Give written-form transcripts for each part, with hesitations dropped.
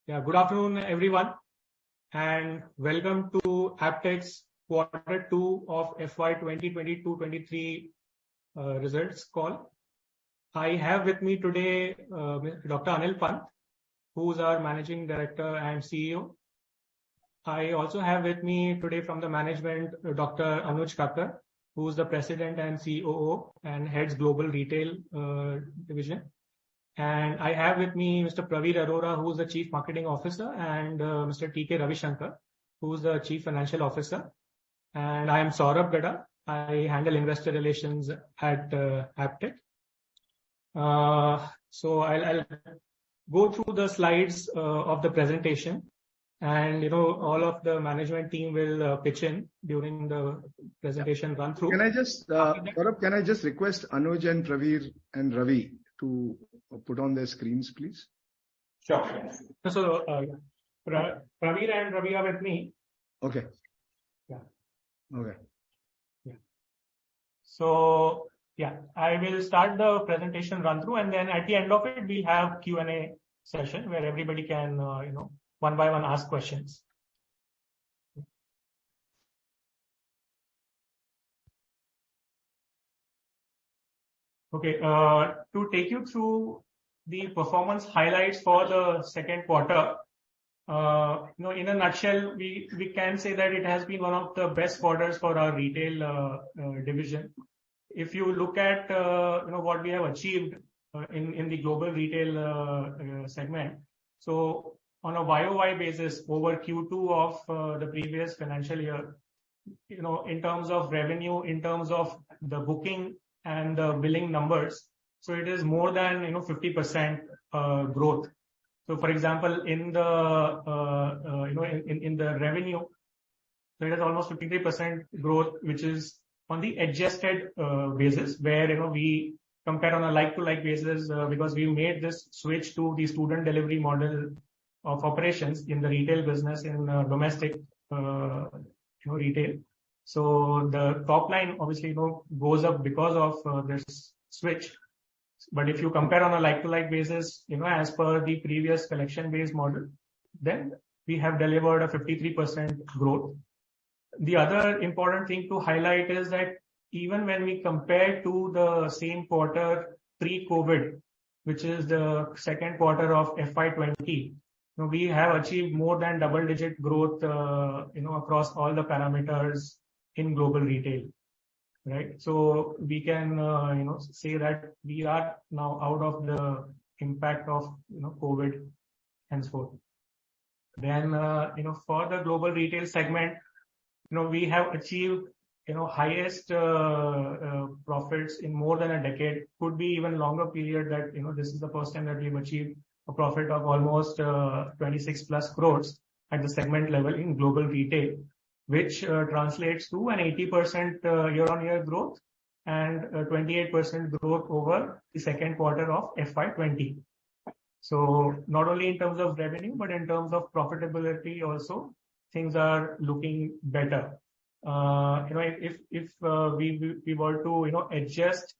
Yeah, good afternoon, everyone, and welcome to Aptech's Q2 of FY23 results call. I have with me today Dr. Anil Pant, who's our Managing Director and CEO. I also have with me today from the management Dr. Anuj Kakkar, who's the President and COO and heads Global Retail Division. And I have with me Mr. Pravir Arora, who's the Chief Marketing Officer, and Mr. T.K. Ravishankar, who's the Chief Financial Officer. And I am Saurabh Gada. I handle investor relations at Aptech. So I'll go through the slides of the presentation, and all of the management team will pitch in during the presentation run through. Can I just, Saurabh, can I just request Anuj and Pravir and Ravi to put on their screens, please? Sure. So, Pravir and Ravi are with me. Okay. Yeah. Okay. Yeah. So, yeah, I will start the presentation run through, and then at the end of it, we'll have Q&A session where everybody can, one by one ask questions. Okay, to take you through the performance highlights for the second quarter, in a nutshell, we can say that it has been one of the best quarters for our retail division. If you look at what we have achieved in the global retail segment, so on a YOY basis over Q2 of the previous financial year, in terms of revenue, in terms of the booking and the billing numbers, so it is more than 50% growth. So, for example, in the in the revenue, so it is almost 53% growth, which is on the adjusted basis, where we compare on a like-to-like basis because we made this switch to the student delivery model of operations in the retail business in domestic retail. So the top line obviously goes up because of this switch. But if you compare on a like-to-like basis, as per the previous collection-based model, then we have delivered a 53% growth. The other important thing to highlight is that even when we compare to the same quarter pre-COVID, which is the second quarter of FY20, we have achieved more than double-digit growth, across all the parameters in global retail, right? So we can, say that we are now out of the impact of, COVID henceforth. Then, for the global retail segment, we have achieved, highest profits in more than a decade. Could be even longer period that, this is the first time that we've achieved a profit of almost 26 plus crores at the segment level in global retail, which translates to an 80% year-on-year growth and 28% growth over the second quarter of FY20. So not only in terms of revenue, but in terms of profitability also, things are looking better. If we were to, adjust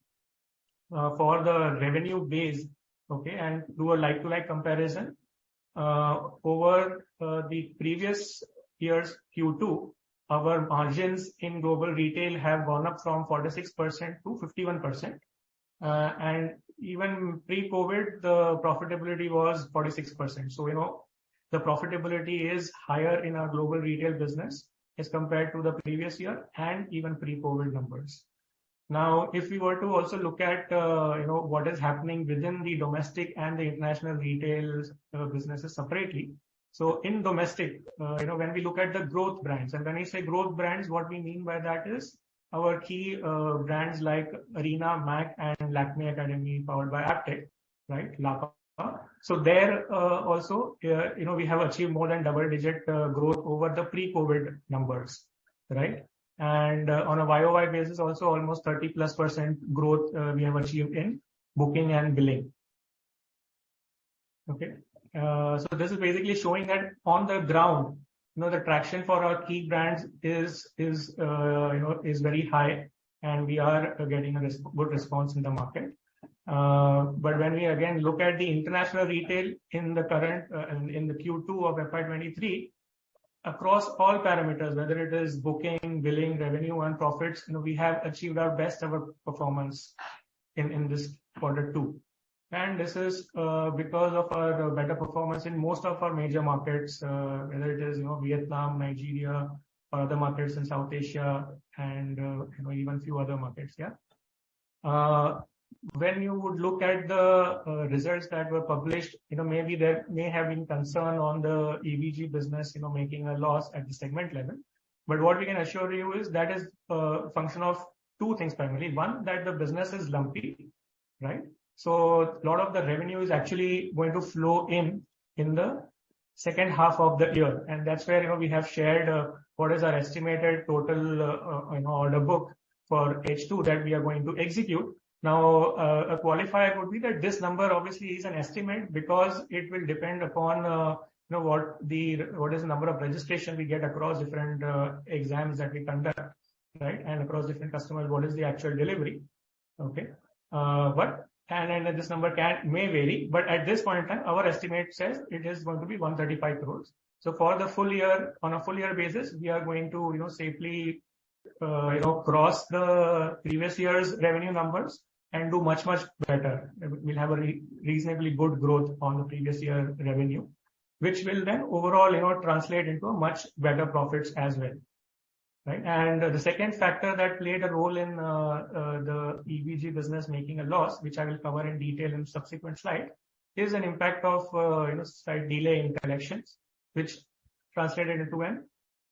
for the revenue base, okay, and do a like-to-like comparison, over the previous year's Q2, our margins in global retail have gone up from 46% to 51%. And even pre-COVID, the profitability was 46%. So, the profitability is higher in our global retail business as compared to the previous year and even pre-COVID numbers. Now, if we were to also look at, what is happening within the domestic and the international retail businesses separately. So in domestic, when we look at the growth brands, and when we say growth brands, what we mean by that is our key brands like Arena, Mac, and Lakme Academy powered by Aptech, right? Lapa. So there also, we have achieved more than double-digit growth over the pre-COVID numbers, right? And on a YOY basis, also almost 30+% growth we have achieved in booking and billing. Okay. So this is basically showing that on the ground, the traction for our key brands is very high, and we are getting a good response in the market. But when we again look at the international retail in the current, in the Q2 of FY23, across all parameters, whether it is booking, billing, revenue, and profits, we have achieved our best ever performance in this quarter two. And this is because of our better performance in most of our major markets, whether it is Vietnam, Nigeria, or other markets in South Asia, and even few other markets. When you would look at the results that were published, maybe there may have been concern on the EVG business, making a loss at the segment level. But what we can assure you is that is a function of two things primarily. One, that the business is lumpy, right? So a lot of the revenue is actually going to flow in the second half of the year, and that's where we have shared what is our estimated total order book for H2 that we are going to execute. Now, a qualifier would be that this number obviously is an estimate because it will depend upon what is the number of registration we get across different exams that we conduct, right, and across different customers, what is the actual delivery, okay. And this number may vary, but at this point in time, our estimate says it is going to be 135 crores. So for the full year, on a full year basis, we are going to safely cross the previous year's revenue numbers and do much better. We'll have a reasonably good growth on the previous year revenue, which will then overall translate into a much better profits as well. Right. And the second factor that played a role in the EVG business making a loss, which I will cover in detail in subsequent slide, is an impact of slight delay in collections, which translated into an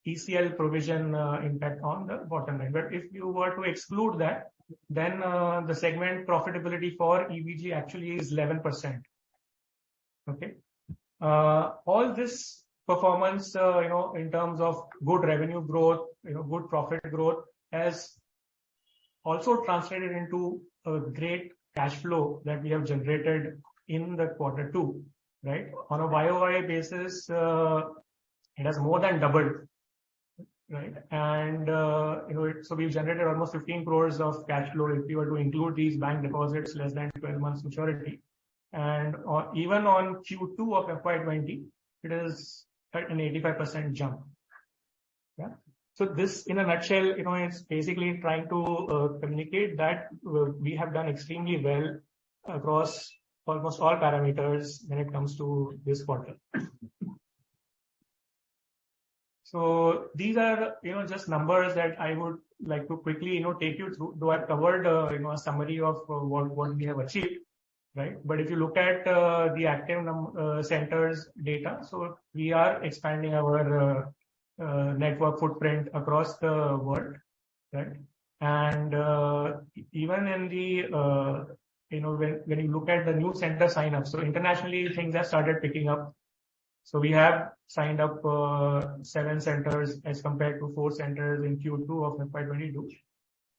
ECL provision impact on the bottom line. But if you were to exclude that, then the segment profitability for EVG actually is 11%. Okay. All this performance, in terms of good revenue growth, good profit growth, has also translated into a great cash flow that we have generated in the quarter two, right? On a YOY basis, it has more than doubled, right? And, so we've generated almost 15 crores of cash flow if you were to include these bank deposits less than 12 months maturity. And even on Q2 of FY20, it is an 85% jump. Yeah. So this, in a nutshell, it's basically trying to communicate that we have done extremely well across almost all parameters when it comes to this quarter. So these are, just numbers that I would like to quickly, take you through. Though I've covered, a summary of what we have achieved. Right. But if you look at the active centers data, so we are expanding our network footprint across the world, right? And even in the when you look at the new center sign-ups, so internationally things have started picking up. So we have signed up 7 centers as compared to 4 centers in Q2 of FY22,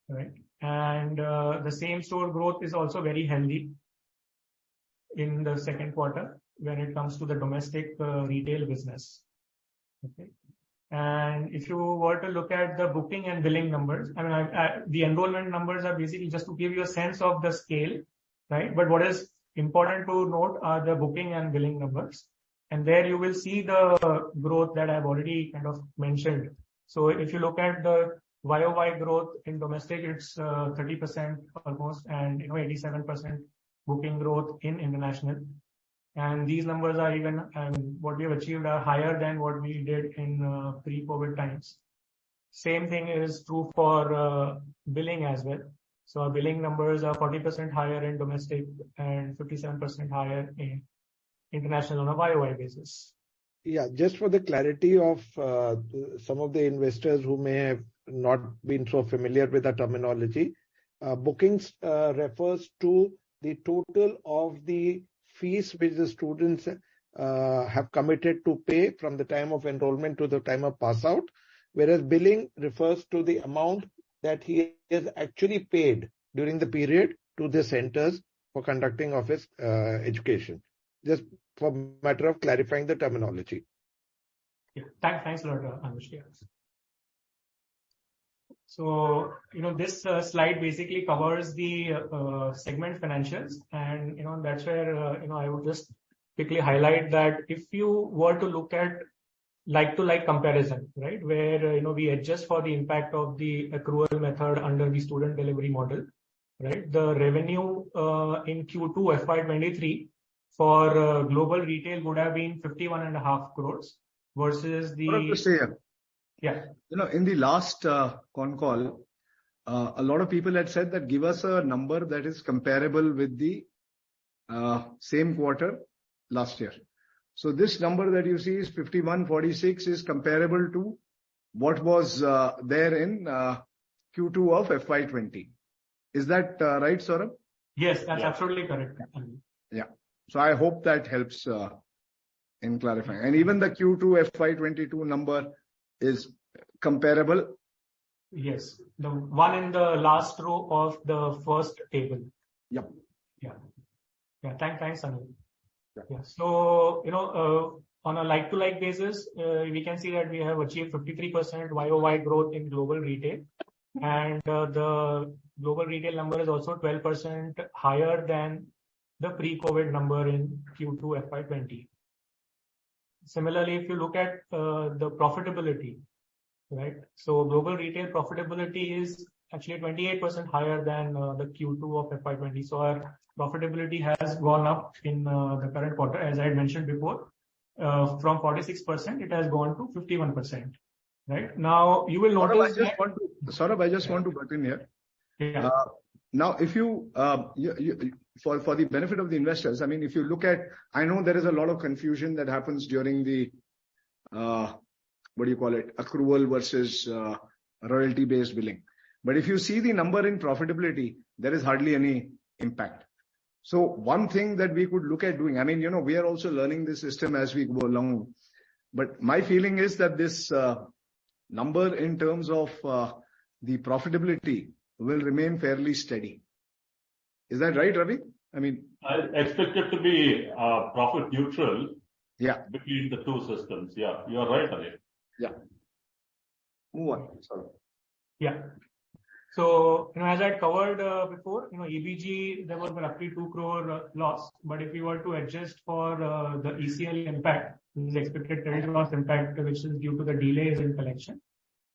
right? And the same store growth is also very healthy in the second quarter when it comes to the domestic retail business. Okay. And if you were to look at the booking and billing numbers, the enrollment numbers are basically just to give you a sense of the scale, right? But what is important to note are the booking and billing numbers. And there you will see the growth that I've already kind of mentioned. So if you look at the YOY growth in domestic, it's 30% almost, and 87% booking growth in international. And these numbers are even, what we have achieved are higher than what we did in pre-COVID times. Same thing is true for billing as well. So our billing numbers are 40% higher in domestic and 57% higher in international on a YOY basis. Yeah, just for the clarity of some of the investors who may have not been so familiar with the terminology, bookings refers to the total of the fees which the students have committed to pay from the time of enrollment to the time of pass out, whereas billing refers to the amount that he has actually paid during the period to the centers for conducting of his education. Just for matter of clarifying the terminology. Yeah, thanks a lot, Anush. So, this slide basically covers the segment financials, and that's where I would just quickly highlight that if you were to look at like-to-like comparison, right, where we adjust for the impact of the accrual method under the student delivery model, right, the revenue in Q2 FY23 for global retail would have been 51.5 crores versus the yeah. In the last Concall, a lot of people had said that give us a number that is comparable with the same quarter last year. So this number that you see is 5146 is comparable to what was there in Q2 of FY20. Is that right, Saurabh? Yes, that's absolutely correct. Yeah. So I hope that helps in clarifying. And even the Q2 FY22 number is comparable. Yes, the one in the last row of the first table. Yep. Yeah. Thanks, Anil. Yeah. So, on a like-to-like basis, we can see that we have achieved 53% YOY growth in global retail, and the global retail number is also 12% higher than the pre-COVID number in Q2 FY20. Similarly, if you look at the profitability, right? So global retail profitability is actually 28% higher than the Q2 of FY20. So our profitability has gone up in the current quarter, as I had mentioned before. From 46%, it has gone to 51%. Right now, you will notice. Saurabh, I just want to butt in here. Yeah. Now, if you, for the benefit of the investors, I mean, if you look at, I know there is a lot of confusion that happens during the, accrual versus royalty-based billing. But if you see the number in profitability, there is hardly any impact. So one thing that we could look at doing, I mean, we are also learning the system as we go along. But my feeling is that this number in terms of the profitability will remain fairly steady. Is that right, Ravi? I mean, I expect it to be profit neutral. Yeah. Between the two systems. Yeah, you are right, Anil. Yeah. Move on. Sorry. Yeah. So, as I had covered before, EBG, there was roughly 2 crore loss. But if you were to adjust for the ECL impact, this is expected credit loss impact, which is due to the delays in collection.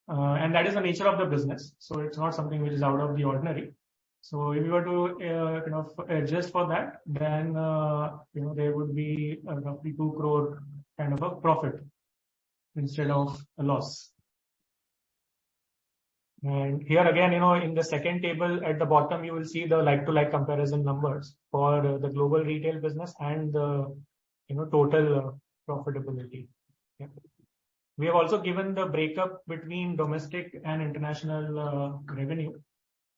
And that is the nature of the business. So it's not something which is out of the ordinary. So if you were to adjust for that, then there would be roughly 2 crore kind of a profit instead of a loss. And here again, in the second table at the bottom, you will see the like-to-like comparison numbers for the global retail business and the total profitability. Yeah. We have also given the breakup between domestic and international revenue.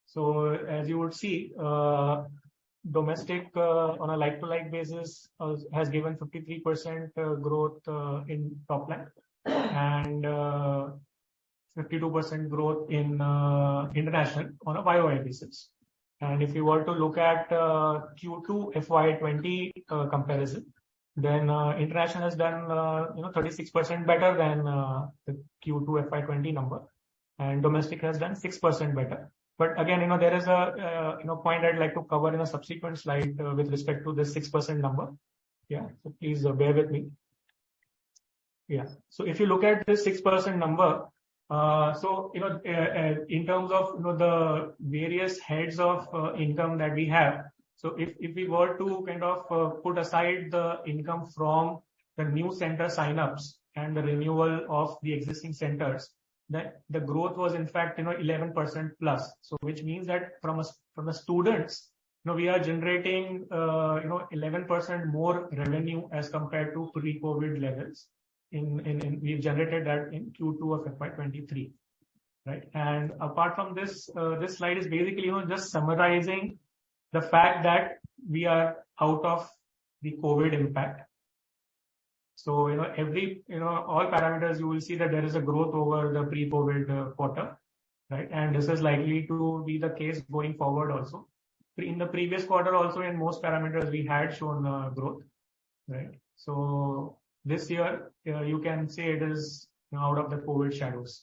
So as you would see, domestic on a like-to-like basis has given 53% growth in top line and 52% growth in international on a YOY basis. And if you were to look at Q2 FY20 comparison, then international has done 36% better than the Q2 FY20 number, and domestic has done 6% better. But again, there is a point I'd like to cover in a subsequent slide with respect to this 6% number. Yeah, so please bear with me. Yeah, so if you look at this 6% number, in terms of the various heads of income that we have. So if we were to kind of put aside the income from the new center signups and the renewal of the existing centers, that the growth was in fact 11% plus. So which means that from the students, we are generating 11% more revenue as compared to pre-COVID levels. We've generated that in Q2 of FY23, right? And apart from this, this slide is basically just summarizing the fact that we are out of the COVID impact. So all parameters you will see that there is a growth over the pre-COVID quarter, right? And this is likely to be the case going forward also. In the previous quarter also, in most parameters we had shown growth, right? So this year, you can say it is out of the COVID shadows.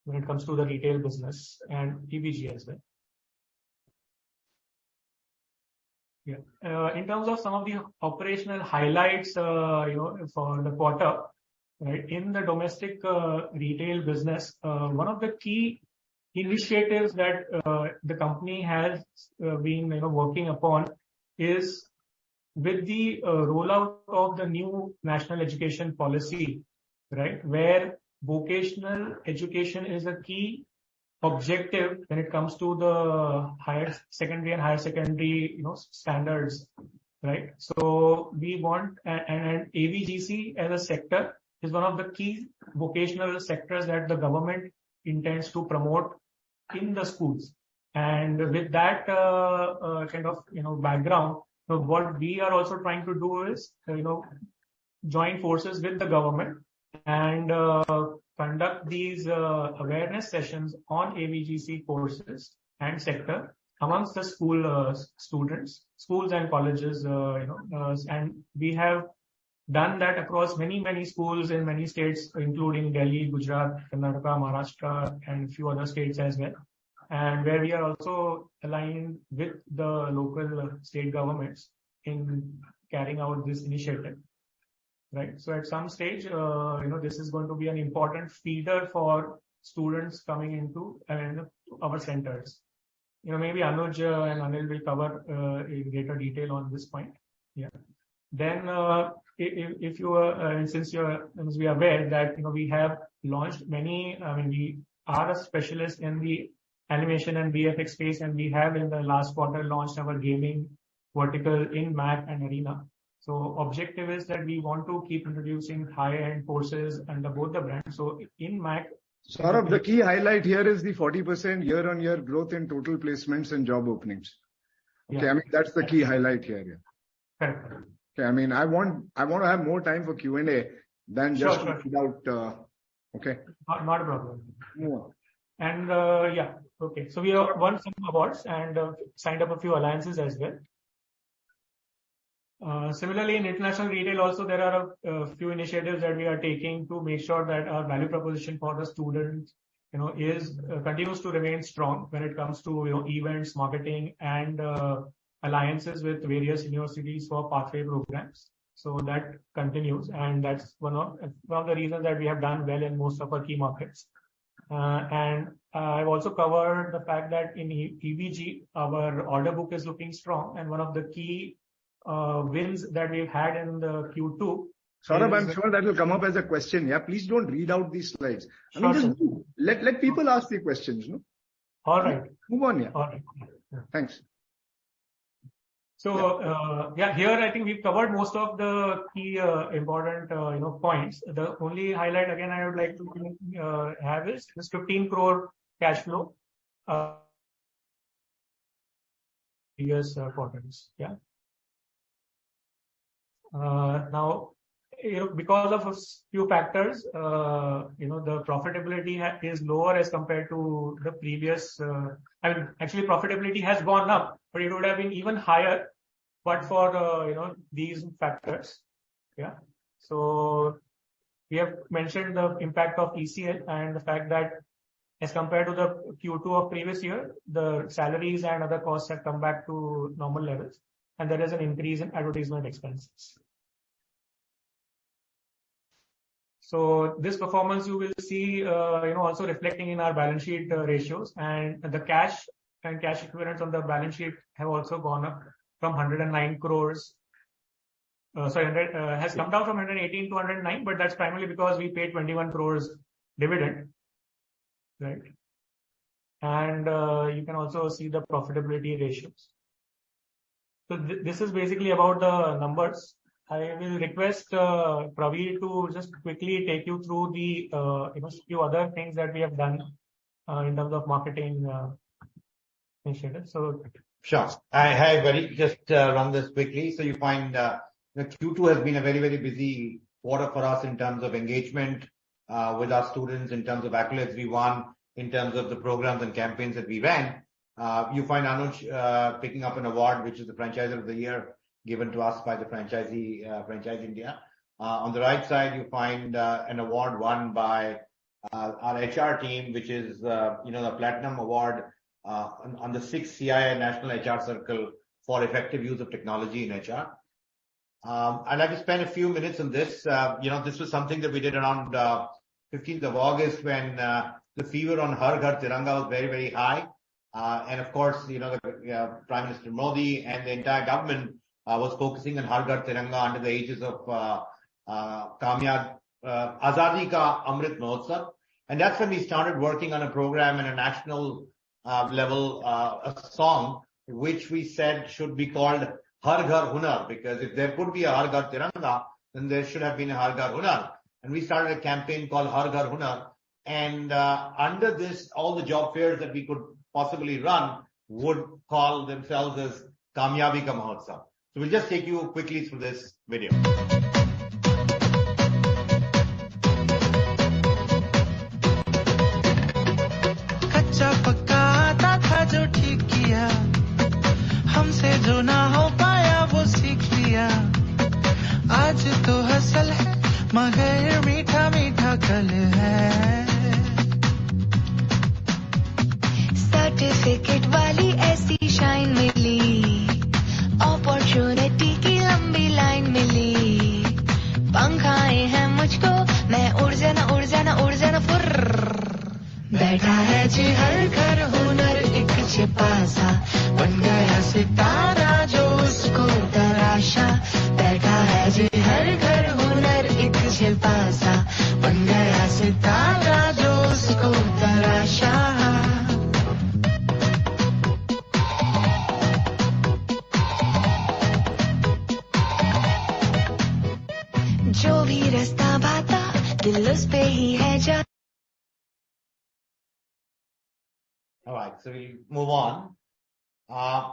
when it comes to the retail business and EBG as well. Yeah. In terms of some of the operational highlights, for the quarter, right, in the domestic retail business, one of the key initiatives that the company has been working upon is with the rollout of the new national education policy, right, where vocational education is a key objective when it comes to the higher secondary and higher secondary standards, right? So we want and AVGC as a sector is one of the key vocational sectors that the government intends to promote in the schools. And with that kind of background, what we are also trying to do is join forces with the government and conduct these awareness sessions on AVGC courses and sector amongst the students, schools and colleges, and we have done that across many schools in many states, including Delhi, Gujarat, Karnataka, Maharashtra, and a few other states as well. And where we are also aligned with the local state governments in carrying out this initiative. Right. So at some stage, this is going to be an important feeder for students coming into our centers. Maybe Anuj and Anil will cover in greater detail on this point. Yeah. Then, if you are, since you must be aware that we have launched many. We are a specialist in the animation and VFX space, and we have in the last quarter launched our gaming vertical in Mac and Arena. So objective is that we want to keep introducing high-end courses under both the brands. So in Mac, Saurabh, the key highlight here is the 40% year-on-year growth in total placements and job openings. Okay, yeah. That's the key highlight here. Yeah. Correct. Okay, I want to have more time for Q&A than just without. Okay. Not a problem. Move on. And okay. So we have won some awards and signed up a few alliances as well. Similarly, in international retail also, there are a few initiatives that we are taking to make sure that our value proposition for the students, continues to remain strong when it comes to, events, marketing, and alliances with various universities for pathway programs. So that continues, and that's one of the reasons that we have done well in most of our key markets. And I've also covered the fact that in EVG, our order book is looking strong, and one of the key wins that we've had in the Q2. Saurabh, I'm sure that will come up as a question. Yeah, please don't read out these slides. Just let people ask the questions. No? All right. Move on. Yeah. All right. Yeah. Thanks. So here I think we've covered most of the key important points. The only highlight again I would like to have is this 15 crore cash flow previous quarters. Yeah. Now, because of a few factors, the profitability is lower as compared to the previous. Actually, profitability has gone up, but it would have been even higher, but for these factors. Yeah. So we have mentioned the impact of ECL and the fact that as compared to the Q2 of previous year, the salaries and other costs have come back to normal levels, and there is an increase in advertisement expenses. So this performance you will see, also reflecting in our balance sheet ratios, and the cash and cash equivalents on the balance sheet have also gone up from 109 crores. Has come down from 118 to 109, but that's primarily because we paid 21 crores dividend, right? And you can also see the profitability ratios. So this is basically about the numbers. I will request Praveer to just quickly take you through the few other things that we have done in terms of marketing initiatives. So sure. Hi, buddy. Just run this quickly. So you find Q2 has been a very, very busy quarter for us in terms of engagement with our students, in terms of accolades we won, in terms of the programs and campaigns that we ran. You find Anuj picking up an award, which is the Franchiser of the Year, given to us by the Franchise India. On the right side, you find an award won by our HR team, which is, the Platinum Award on the 6th CII National HR Circle for effective use of technology in HR. I'd like to spend a few minutes on this. This was something that we did around 15th of August when the fever on Har Ghar Tiranga was very, very high. And of course, the Prime Minister Modi and the entire government was focusing on Har Ghar Tiranga under the aegis of Azadi Ka Amrit Mahotsav. And that's when we started working on a program in a national level, a song which we said should be called Har Ghar Hunar, because if there could be a Har Ghar Tiranga, then there should have been a Har Ghar Hunar. And we started a campaign called Har Ghar Hunar. And under this, all the job fairs that we could possibly run would call themselves as Kamyabi Ka Mahotsav. So we'll just take you quickly through this video. कच्चा पक्का आता था जो ठीक किया, हमसे जो ना हो पाया वो सीख लिया. आज तो हसल है मगर मीठा मीठा कल है. सर्टिफिकेट वाली ऐसी शाइन मिली, अपॉर्चुनिटी की लंबी लाइन मिली. पंखाए हैं मुझको, मैं उड़ जाना फुर्र. बैठा है जी हर घर हुनर एक छिपा सा, बन गया सितारा जो उसको तराशा. बैठा है जी हर घर हुनर एक छिपा सा, बन गया सितारा जो उसको तराशा. जो भी रास्ता बाता दिल उस पे ही है जा. All right, so we'll move on.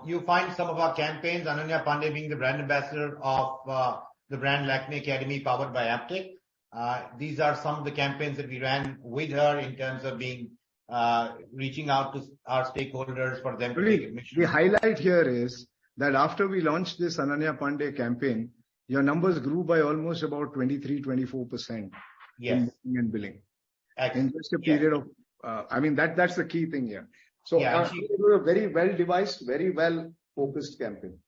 You find some of our campaigns, Ananya Pandey being the brand ambassador of the brand Lakme Academy powered by Aptech. These are some of the campaigns that we ran with her in terms of being reaching out to our stakeholders for them to take admission. The highlight here is that after we launched this Ananya Pandey campaign, your numbers grew by almost about 23-24% Yes. in billing. Excellent. In just a period of, that's the key thing here. So Yeah, it was a very well devised, very well focused campaign.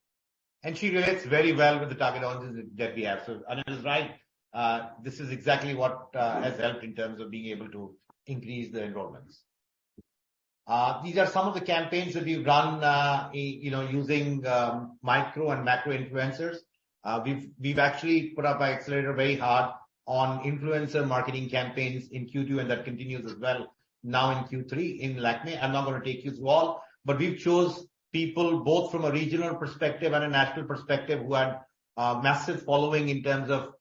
And she relates very well with the target audiences that we have. So Anil is right. This is exactly what has helped in terms of being able to increase the enrollments. These are some of the campaigns that we've run, using micro and macro influencers. We've actually put up our accelerator very hard on influencer marketing campaigns in Q2, and that continues as well now in Q3 in Lakme. I'm not going to take you through all, but we've chose people both from a regional perspective and a national perspective who had massive following in terms of,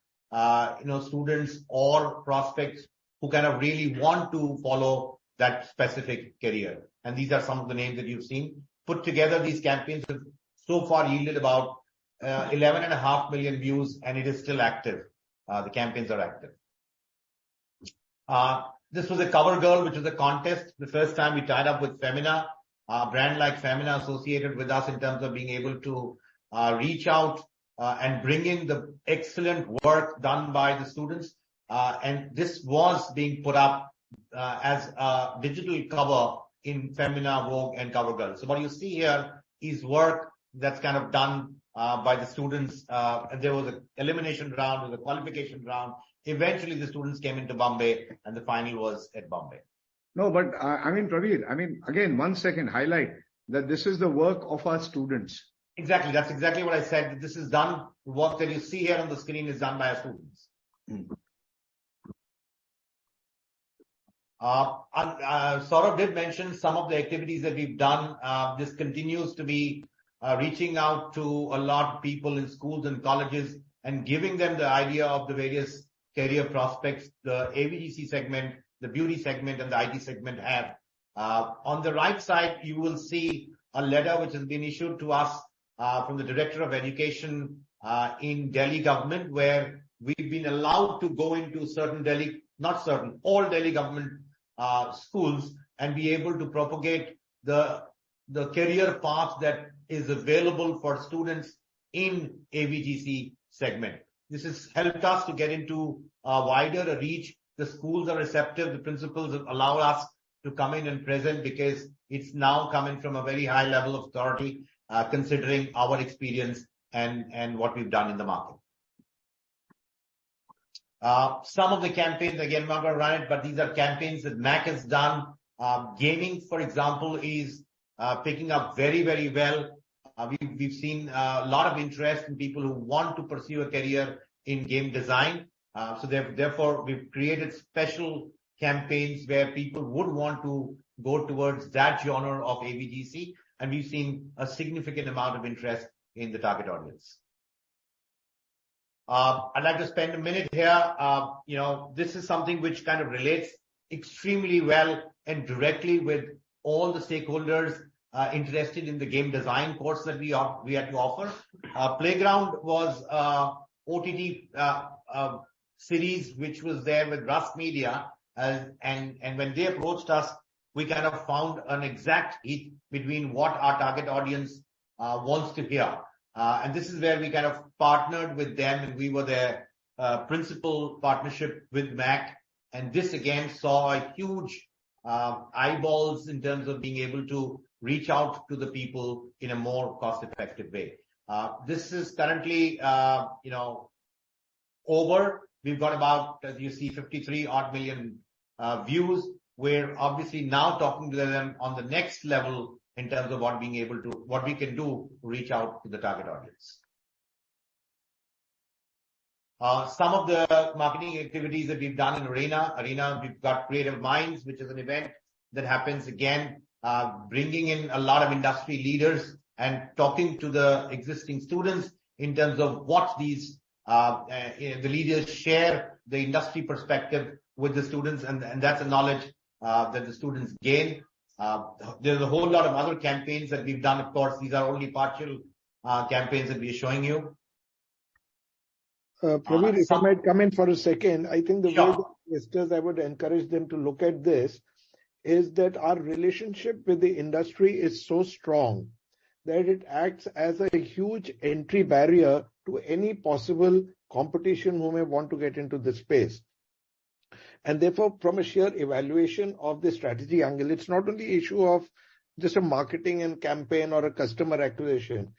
students or prospects who kind of really want to follow that specific career. And these are some of the names that you've seen. Put together, these campaigns have so far yielded about 11.5 million views, and it is still active. The campaigns are active. This was a cover girl, which was a contest. The first time we tied up with Femina, a brand like Femina associated with us in terms of being able to reach out and bring in the excellent work done by the students. And this was being put up as a digital cover in Femina, Vogue, and Cover Girl. So what you see here is work that's kind of done by the students. And there was an elimination round, there was a qualification round. Eventually, the students came into Bombay, and the final was at Bombay. No, but Praveer, again, 1 second, highlight that this is the work of our students. Exactly. That's exactly what I said. This is done. The work that you see here on the screen is done by our students. Saurabh did mention some of the activities that we've done. This continues to be reaching out to a lot of people in schools and colleges and giving them the idea of the various career prospects the AVGC segment, the beauty segment, and the IT segment have. On the right side, you will see a letter which has been issued to us from the Director of Education in Delhi government, where we've been allowed to go into all Delhi government schools and be able to propagate the career path that is available for students in AVGC segment. This has helped us to get into a wider reach The schools are receptive. The principals allow us to come in and present because it's now coming from a very high level of authority, considering our experience and what we've done in the market. Some of the campaigns, again, I'm not going to run it, but these are campaigns that MAC has done. Gaming, for example, is picking up very, very well. We've seen a lot of interest in people who want to pursue a career in game design. So therefore, we've created special campaigns where people would want to go towards that genre of ABGC, and we've seen a significant amount of interest in the target audience. I'd like to spend a minute here. This is something which kind of relates extremely well and directly with all the stakeholders interested in the game design course that we had to offer. Playground was OTT series which was there with Rust Media, and when they approached us, we kind of found an exact hit between what our target audience wants to hear. And this is where we kind of partnered with them, and we were their principal partnership with MAC. And this again saw a huge eyeballs in terms of being able to reach out to the people in a more cost-effective way. This is currently, over. We've got about, as you see, 53 odd million views. We're obviously now talking to them on the next level in terms of what we can do to reach out to the target audience. Some of the marketing activities that we've done in Arena, we've got Creative Minds, which is an event that happens again, bringing in a lot of industry leaders and talking to the existing students in terms of what these the leaders share the industry perspective with the students, and that's a knowledge that the students gain. There's a whole lot of other campaigns that we've done. Of course, these are only partial campaigns that we're showing you. Praveen, if I might come in for a second, I think the Sure. way the investors, I would encourage them to look at this is that our relationship with the industry is so strong that it acts as a huge entry barrier to any possible competition who may want to get into this space. And therefore, from a sheer evaluation of the strategy angle, it's not only an issue of just a marketing and campaign or a customer acquisition.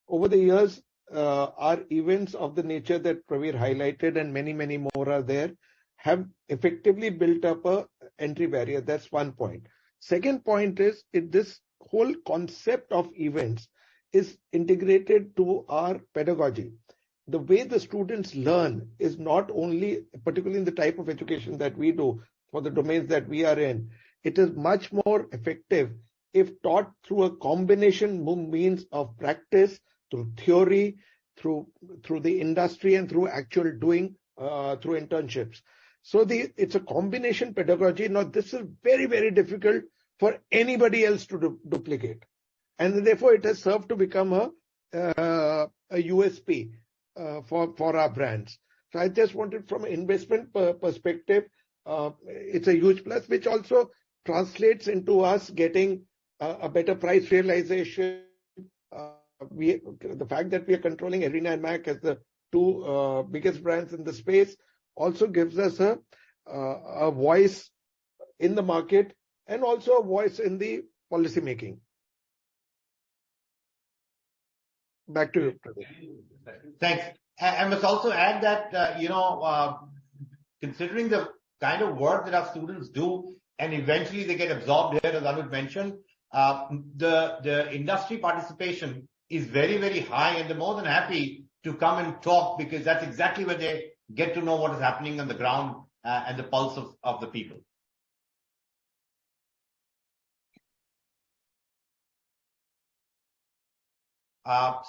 Over the years, our events of the nature that Praveen highlighted and many, many more are there, have effectively built up a entry barrier. That's one point. Second point is this whole concept of events is integrated to our pedagogy. The way the students learn is not only, particularly in the type of education that we do for the domains that we are in, it is much more effective if taught through a combination means of practice, through theory, through the industry, and through actual doing, through internships. So it's a combination pedagogy. Now, this is very, very difficult for anybody else to duplicate. And therefore, it has served to become a USP for our brands. So I just wanted, from an investment perspective, it's a huge plus, which also translates into us getting a better price realization. The fact that we are controlling Arena and MAC as the two biggest brands in the space also gives us a voice in the market and also a voice in the policy making. Back to you, Praveen. Thanks. I must also add that, considering the kind of work that our students do and eventually they get absorbed here, as Anuj mentioned, the industry participation is very, very high, and they're more than happy to come and talk because that's exactly where they get to know what is happening on the ground and the pulse of the people.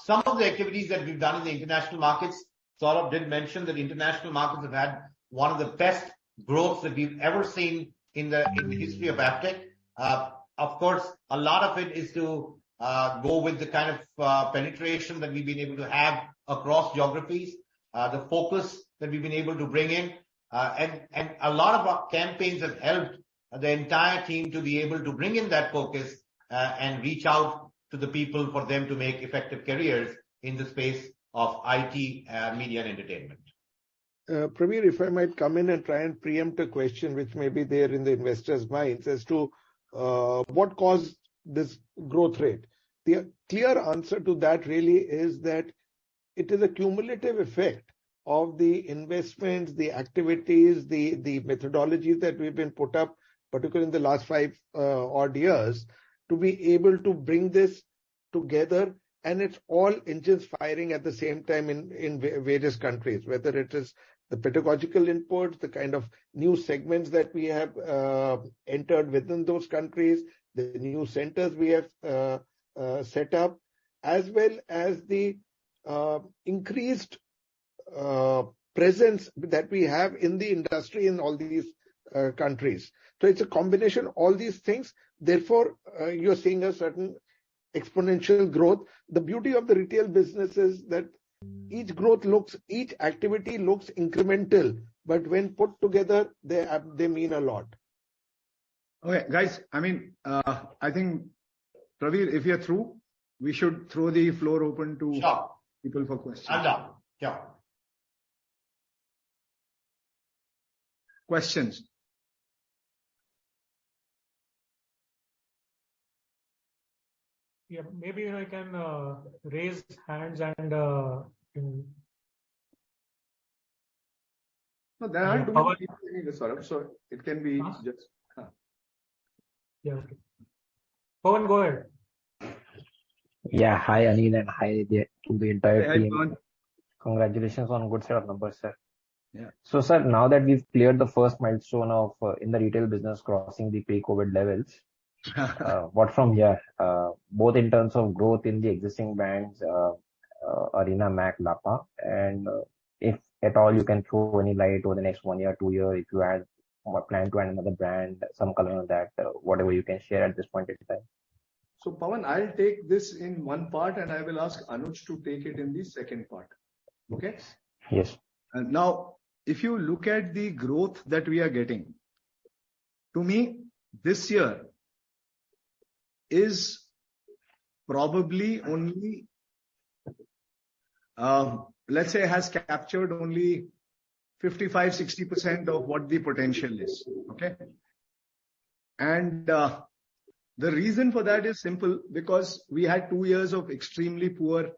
Some of the activities that we've done in the international markets, Saurabh did mention that international markets have had one of the best growths that we've ever seen in the history of Aptech. Of course, a lot of it is to go with the kind of penetration that we've been able to have across geographies, the focus that we've been able to bring in, and a lot of our campaigns have helped the entire team to be able to bring in that focus and reach out to the people for them to make effective careers in the space of IT, media and entertainment. Praveen, if I might come in and try and preempt a question which may be there in the investors' minds as to what caused this growth rate. The clear answer to that really is that it is a cumulative effect of the investments, the activities, the methodologies that we've been put up, particularly in the last 5 odd years, to be able to bring this together. And it's all engines firing at the same time in various countries, whether it is the pedagogical inputs, the kind of new segments that we have entered within those countries, the new centers we have set up, as well as the increased presence that we have in the industry in all these countries. So it's a combination of all these things. Therefore, you're seeing a certain exponential growth. The beauty of the retail business is that each activity looks incremental, but when put together, they mean a lot. Okay, guys, I think, Praveen, if you're through, we should throw the floor open to people for questions. I'm done. Yeah. Questions? Yeah, maybe I can raise hands and No, there aren't too many people in this, Saurabh, so it can be just. Yeah, okay. Pawan, go ahead. Yeah, hi Anil and hi to the entire team. Pawan. Congratulations on good set of numbers, sir. Yeah. So, sir, now that we've cleared the first milestone of in the retail business crossing the pre-COVID levels, what from here? Both in terms of growth in the existing brands, Arena, Mac, Lapa, and if at all you can throw any light over the next 1 year, 2 years, if you plan to add another brand, some color on that, whatever you can share at this point in time. So, Pawan, I'll take this in one part and I will ask Anuj to take it in the second part. Okay? Yes. Now, if you look at the growth that we are getting, to me, this year is probably only, let's say, has captured only 55-60% of what the potential is. Okay? And the reason for that is simple, because we had 2 years of extremely poor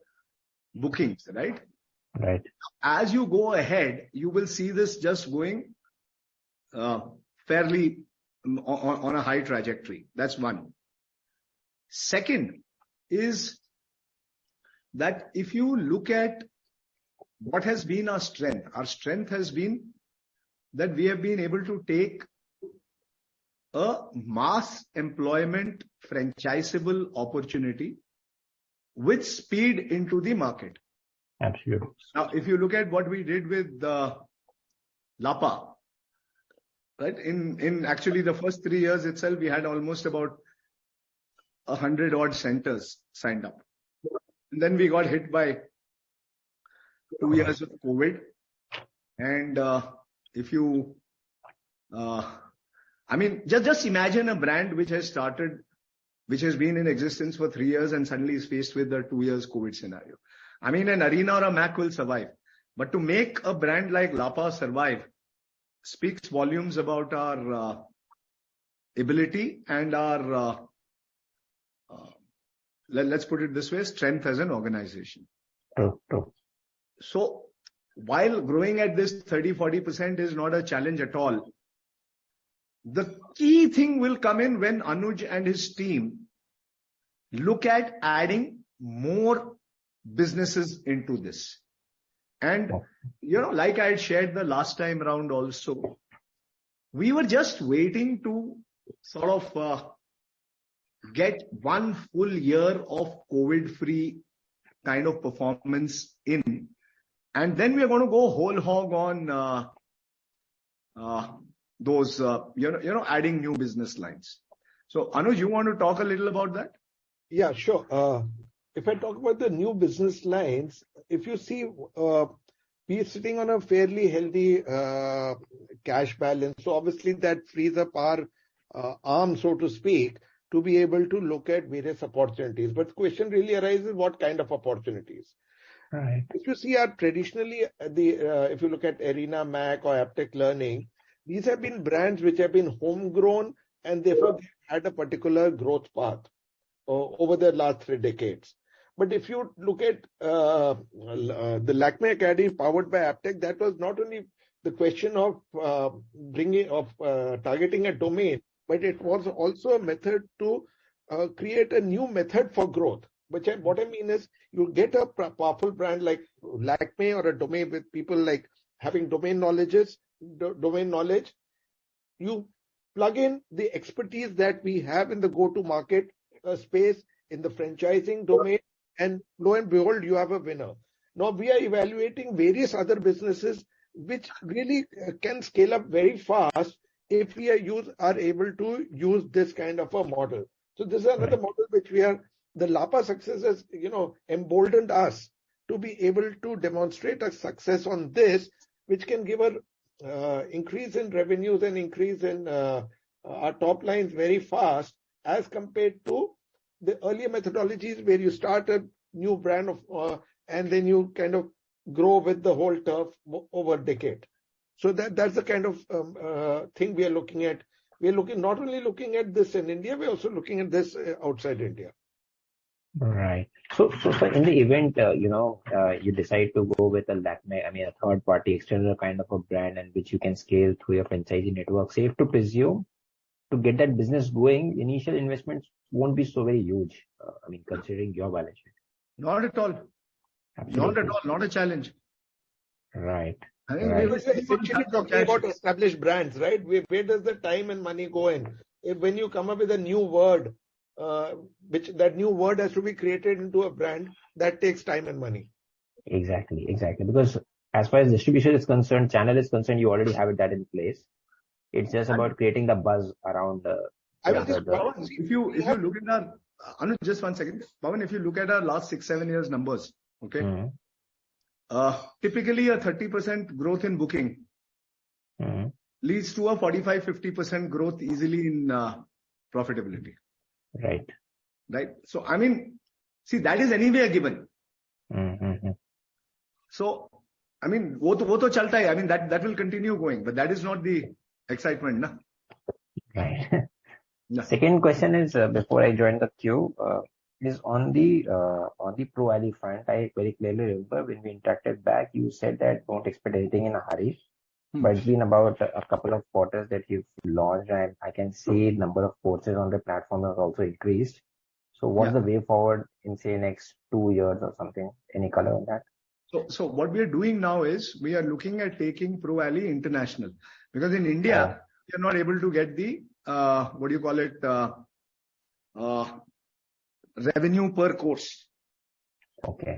bookings, right? Right. As you go ahead, you will see this just going fairly on a high trajectory. That's one. Second is that if you look at what has been our strength has been that we have been able to take a mass employment franchisable opportunity with speed into the market. Absolutely. Now, if you look at what we did with Lapa, right? In actually the first 3 years itself, we had almost about 100 odd centers signed up. And then we got hit by 2 years of COVID. And if you, just imagine a brand which has been in existence for 3 years and suddenly is faced with a 2 years COVID scenario. An Arena or a Mac will survive. But to make a brand like Lapa survive speaks volumes about our ability and our, let's put it this way, strength as an organization. True. So while growing at this 30-40% is not a challenge at all, the key thing will come in when Anuj and his team look at adding more businesses into this. And, like I had shared the last time around also, we were just waiting to sort of get 1 full year of COVID-free kind of performance in. And then we are going to go whole hog on those, adding new business lines. So, Anuj, you want to talk a little about that? Yeah, sure. If I talk about the new business lines, if you see, we are sitting on a fairly healthy cash balance. So obviously that frees up our arm, so to speak, to be able to look at various opportunities. But the question really arises, what kind of opportunities? Right. If you see traditionally, if you look at Arena, Mac or Aptech Learning, these have been brands which have been homegrown and therefore they've had a particular growth path over the last 3 decades. But if you look at the Lakme Academy powered by Aptech, that was not only the question of targeting a domain, but it was also a method to create a new method for growth. What I mean is, you get a powerful brand like Lakme or a domain with people like having domain knowledge. You plug in the expertise that we have in the go-to-market space, in the franchising domain, and lo and behold, you have a winner. Now we are evaluating various other businesses which really can scale up very fast if we are able to use this kind of a model. So this is another model which the Lapa success has, emboldened us to be able to demonstrate a success on this, which can give an increase in revenues and increase in our top lines very fast, as compared to the earlier methodologies where you start a new brand and then you kind of grow with the whole turf over a decade. So that's the kind of thing we are looking at. We are not only looking at this in India, we're also looking at this outside India. Right. So in the event, you decide to go with a Lakme, a third party external kind of a brand, and which you can scale through your franchisee network, safe to presume to get that business going, initial investments won't be so very huge. Considering your balance sheet. Not at all. Absolutely. Not at all. Not a challenge. right. I think Right. we were Essentially talking about established brands, right? Where does the time and money go in? When you come up with a new word, which that new word has to be created into a brand, that takes time and money. Exactly. Because as far as distribution is concerned, channel is concerned, you already have that in place. It's just about creating the buzz around if you look at our Anuj, just 1 second. Pawan, if you look at our last 6-7 years numbers, okay, typically a 30% growth in booking leads to a 45-50% growth easily in profitability. Right. So see, that is anyway a given. So wo to chalta hai. That will continue going, but that is not the excitement, na? Right. No. Second question is, before I join the queue, is on the Pro Alley front. I very clearly remember when we interacted back, you said that don't expect anything in a hurry. But it's been about a couple of quarters that you've launched, and I can see number of courses on the platform has also increased. So what's the way forward in, say, next 2 years or something? Any color on that? So what we are doing now is we are looking at taking Pro Alley international, because in India we are not able to get the revenue per course. Okay.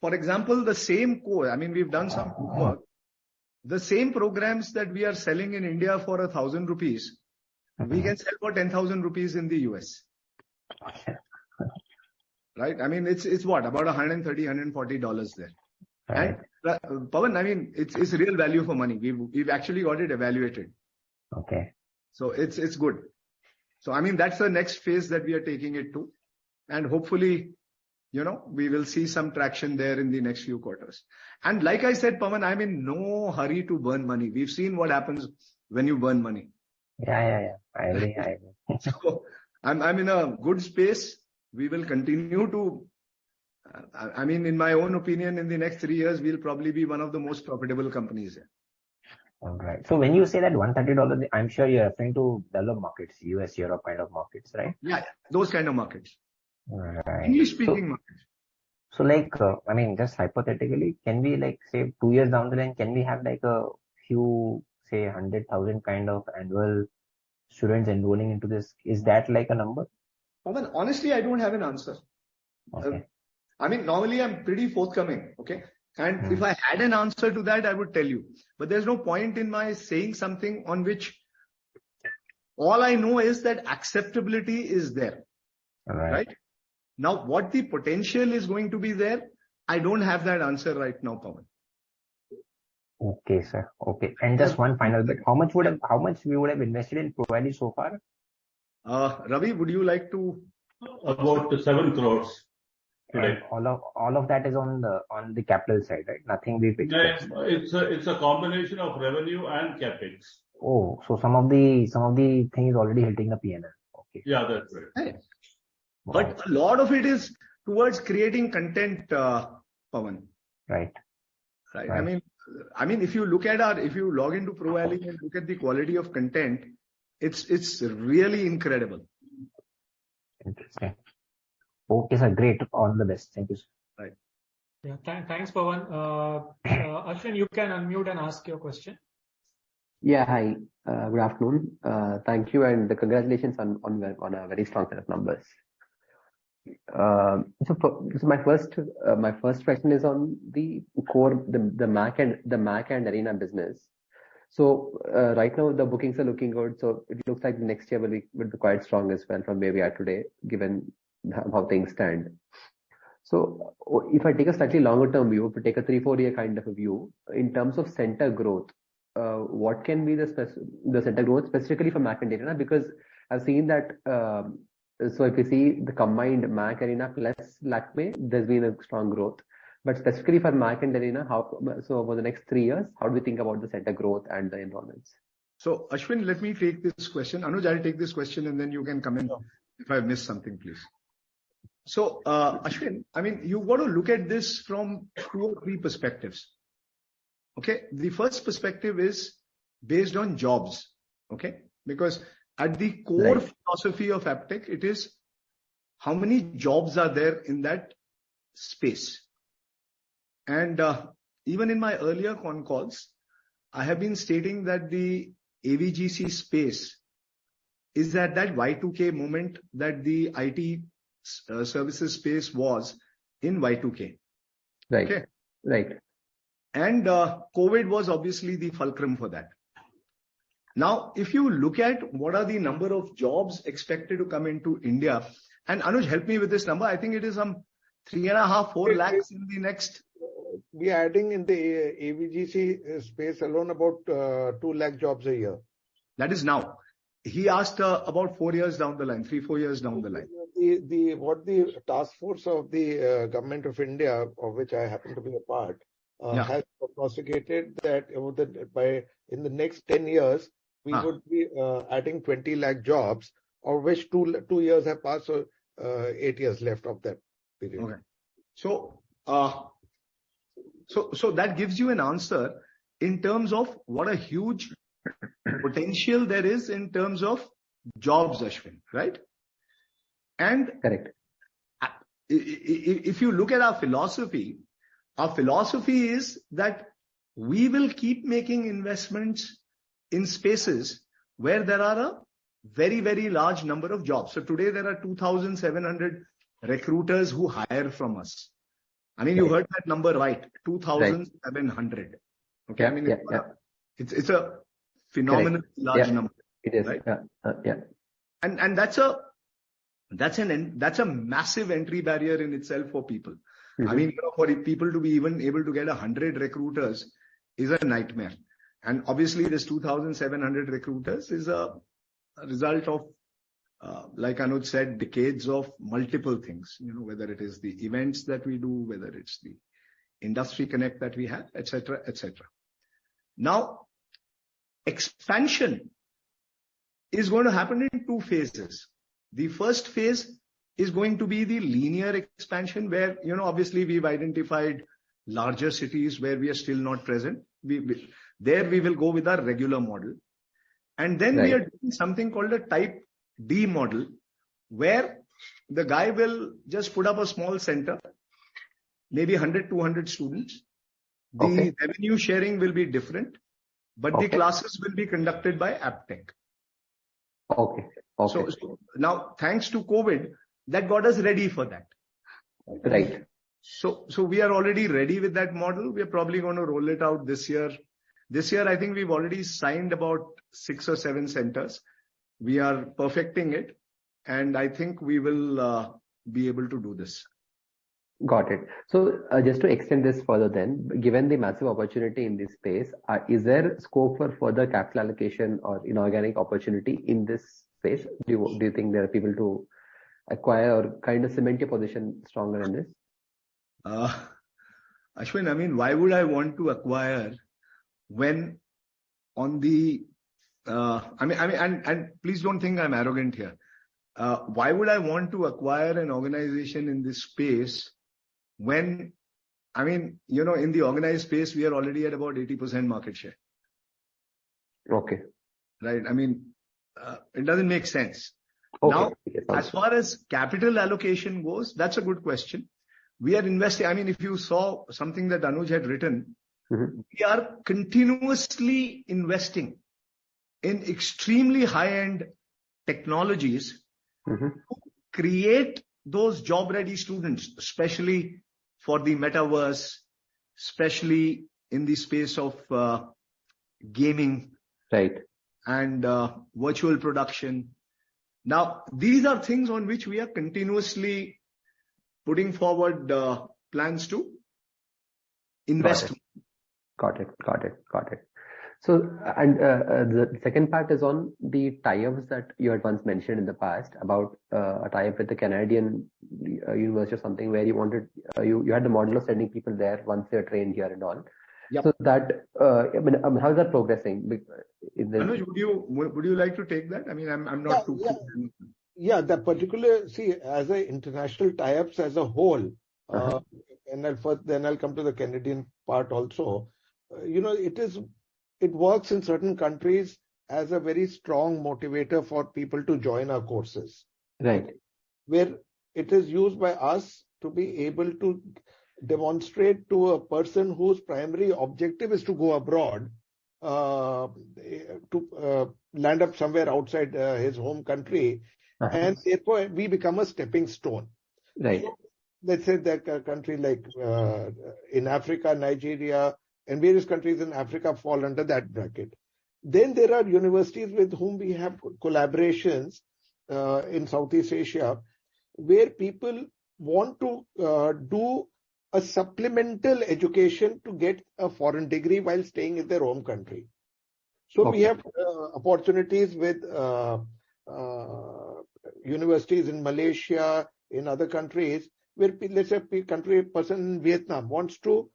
For example, the same course, we've done some work. The same programs that we are selling in India for 1,000 rupees, we can sell for 10,000 rupees in the US. Right? It's what? About $130, $140 there. Right. And Pawan, it's real value for money. We've actually got it evaluated. Okay. So it's good. So that's the next phase that we are taking it to, and hopefully, we will see some traction there in the next few quarters. And like I said, Pawan, I'm in no hurry to burn money. We've seen what happens when you burn money. Yeah. I agree. So I'm in a good space. We will continue to. In my own opinion, in the next 3 years, we'll probably be one of the most profitable companies here. All right. So when you say that $130, I'm sure you're referring to developed markets, US, Europe kind of markets, right? Yeah, those kind of markets. Right. English-speaking markets. So just hypothetically, can we say 2 years down the line, can we have a few, say 100,000 kind of annual students enrolling into this? Is that a number? Pawan, honestly, I don't have an answer. Okay. Normally I'm pretty forthcoming, okay? And if I had an answer to that, I would tell you. But there's no point in my saying something on which all I know is that acceptability is there. Right? Now, what the potential is going to be there, I don't have that answer right now, Pawan. Okay, sir. Okay. And just one final bit. How much we would have invested in Pro Alley so far? Ravi, would you like to? About 7 crores. today. All of that is on the capital side, right? Nothing we've expensed. No, it's a combination of revenue and capex. Oh, so some of the things already hitting the P&L. Okay. Yeah, that's right. Right. Wow. But a lot of it is towards creating content, Pawan. Right. Right. Right. I mean, if you log into ProValley and look at the quality of content, it's really incredible. Interesting. Okay, sir. Great. All the best. Thank you, sir. Right. Yeah, thanks, Pawan. Ashwin, you can unmute and ask your question. Yeah, hi. Good afternoon. Thank you and congratulations on a very strong set of numbers. So my first question is on the core, the Mac and Arena business. So right now the bookings are looking good. So it looks like next year will be quite strong as well from where we are today, given how things stand. So if I take a slightly longer term view, if we take a 3-4 year kind of a view, in terms of center growth, what can be the center growth specifically for Mac and Arena? Because I've seen that. So if you see the combined Mac Arena plus Lakme, there's been a strong growth. But specifically for Mac and Arena, so over the next 3 years, how do we think about the center growth and the enrollments? So Ashwin, let me take this question. Anuj, I'll take this question and then you can come in if I've missed something, please. So Ashwin, I mean, you've got to look at this from 2 or 3 perspectives. Okay. The first perspective is based on jobs. Okay. Because at the core philosophy of Aptech, it is how many jobs are there in that space. And even in my earlier con calls, I have been stating that the AVGC space is at that Y2K moment that the IT services space was in Y2K. Right. Okay. Right. And COVID was obviously the fulcrum for that. Now, if you look at what are the number of jobs expected to come into India, and Anuj, help me with this number. I think it is some 3.5-4 lakhs in the next. We are adding in the AVGC space alone about 2 lakh jobs a year. That is now. He asked about 4 years down the line, 3-4 years down the line. What the task force of the government of India, of which I happen to be a part, has prognosticated that in the next 10 years, we would be adding 20 lakh jobs, of which 2 years have passed, so 8 years left of that period. Okay. So that gives you an answer in terms of what a huge potential there is in terms of jobs, Ashwin, right? And correct. If you look at our philosophy is that we will keep making investments in spaces where there are a very, very large number of jobs. So today there are 2,700 recruiters who hire from us. I mean, you heard that number right, 2,700. Okay. Yeah, I mean, it's a phenomenal large number. It is. Right? Yeah. And that's a massive entry barrier in itself for people. Mm-hmm. I mean, for people to be even able to get 100 recruiters is a nightmare. And obviously this 2,700 recruiters is a result of, like Anuj said, decades of multiple things, whether it is the events that we do, whether it's the industry connect that we have, etc., etc. Now, expansion is going to happen in 2 phases. The first phase is going to be the linear expansion where, obviously we've identified larger cities where we are still not present. There we will go with our regular model. And then we are doing something called a type D model where the guy will just put up a small center, maybe 100, 200 students. The revenue sharing will be different, but the classes will be conducted by Aptech. Okay. So now, thanks to COVID, that got us ready for that. Right. So we are already ready with that model. We are probably going to roll it out this year. This year, I think we've already signed about 6 or 7 centers. We are perfecting it, and I think we will be able to do this. Got it. So just to extend this further then, given the massive opportunity in this space, is there scope for further capital allocation or inorganic opportunity in this space? Do you think there are people to acquire or kind of cement your position stronger in this? Ashwin, I mean, why would I want to acquire when on the, and please don't think I'm arrogant here. Why would I want to acquire an organization in this space when, I mean, you know, in the organized space, we are already at about 80% market share. Okay. Right? I mean, it doesn't make sense. Okay. Now, as far as capital allocation goes, that's a good question. We are investing. I mean, if you saw something that Anuj had written, we are continuously investing in extremely high-end technologies to create those job-ready students, especially for the metaverse, especially in the space of gaming, Right, and virtual production. Now, these are things on which we are continuously putting forward plans to invest. Got it. So, and the second part is on the tie-ups that you had once mentioned in the past about a tie-up with the Canadian university or something where you wanted, you had the model of sending people there once they're trained here and all. Yep. So that, how is that progressing? Anuj, would you like to take that? I mean, I'm not too. Yeah, that particular, see, as a international tie-ups as a whole, and then I'll come to the Canadian part also. You know, it works in certain countries as a very strong motivator for people to join our courses. Right. Where it is used by us to be able to demonstrate to a person whose primary objective is to go abroad, to land up somewhere outside his home country, and therefore we become a stepping stone. Right. So, let's say that a country like in Africa, Nigeria, and various countries in Africa fall under that bracket. Then there are universities with whom we have collaborations in Southeast Asia, where people want to do a supplemental education to get a foreign degree while staying in their home country. So we have opportunities with universities in Malaysia, in other countries, where let's say a person in Vietnam wants to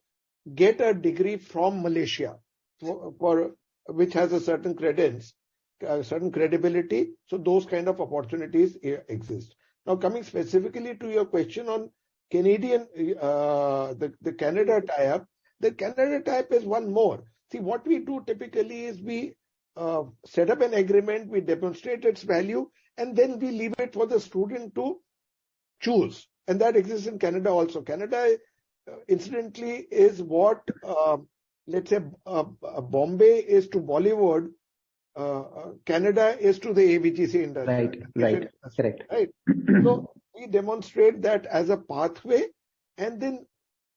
get a degree from Malaysia for which has a certain credence, certain credibility. So those kind of opportunities exist. Now, coming specifically to your question on Canadian, the Canada tie-up, the Canada tie-up is one more. See, what we do typically is we set up an agreement, we demonstrate its value, and then we leave it for the student to choose. And that exists in Canada also. Canada, incidentally, is what, let's say, Bombay is to Bollywood, Canada is to the AVGC industry. Right, correct. Right. So we demonstrate that as a pathway, and then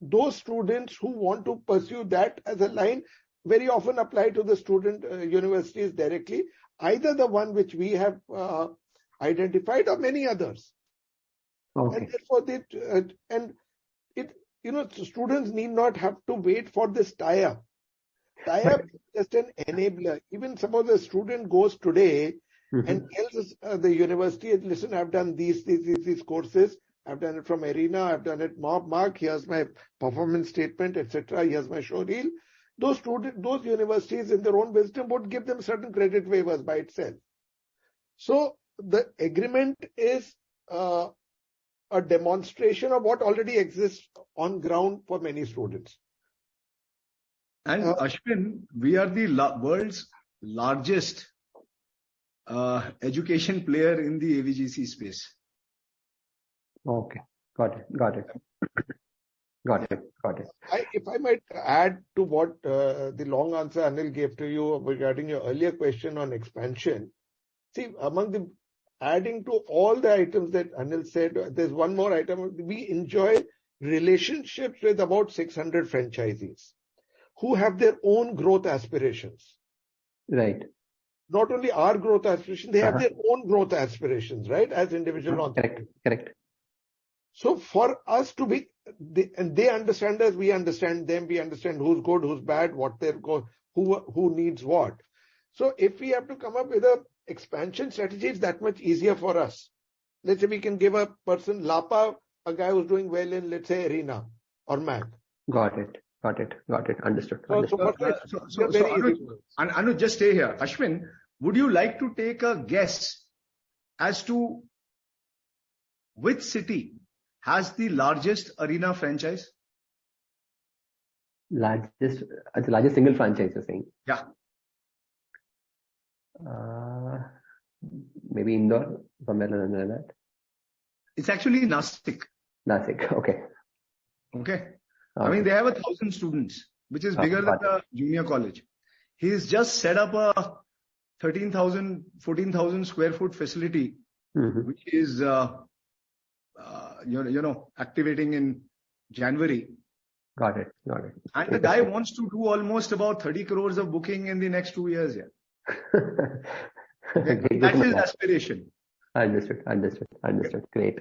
those students who want to pursue that as a line very often apply to the student universities directly, either the one which we have identified or many others. And therefore, students need not have to wait for this tie-up. Tie-up is just an enabler. Even suppose a student goes today and tells the university, listen, I've done these courses. I've done it from Arena. I've done it Mark. Here's my performance statement, etc. Here's my show reel. Those universities in their own wisdom would give them certain credit waivers by itself. So the agreement is a demonstration of what already exists on ground for many students. And Ashwin, we are the world's largest education player in the AVGC space. Okay, got it. If I might add to what the long answer Anil gave to you regarding your earlier question on expansion. See, adding to all the items that Anil said, there's one more item. We enjoy relationships with about 600 franchisees who have their own growth aspirations. Right. Not only our growth aspirations, they have their own growth aspirations, right? As individual entrepreneurs. Correct. So for us to be, and they understand us, we understand them, we understand who's good, who's bad, what their goal, who needs what. So if we have to come up with a expansion strategy, it's that much easier for us. let's say we can give a person Lapa, a guy who's doing well in, let's say, Arena or Mac. Got it. Understood. Anuj, just stay here. Ashwin, would you like to take a guess as to which city has the largest Arena franchise? Largest single franchise, you're saying? Yeah. Maybe Indore, somewhere like that. It's actually Nasik. Okay. I mean, they have 1,000 students, which is bigger than the junior college. He's just set up a 13,000, 14,000 square foot facility, which is, activating in January. Got it. And the guy wants to do almost about 30 crores of booking in the next 2 years. Yeah. That's his aspiration. Understood. Great.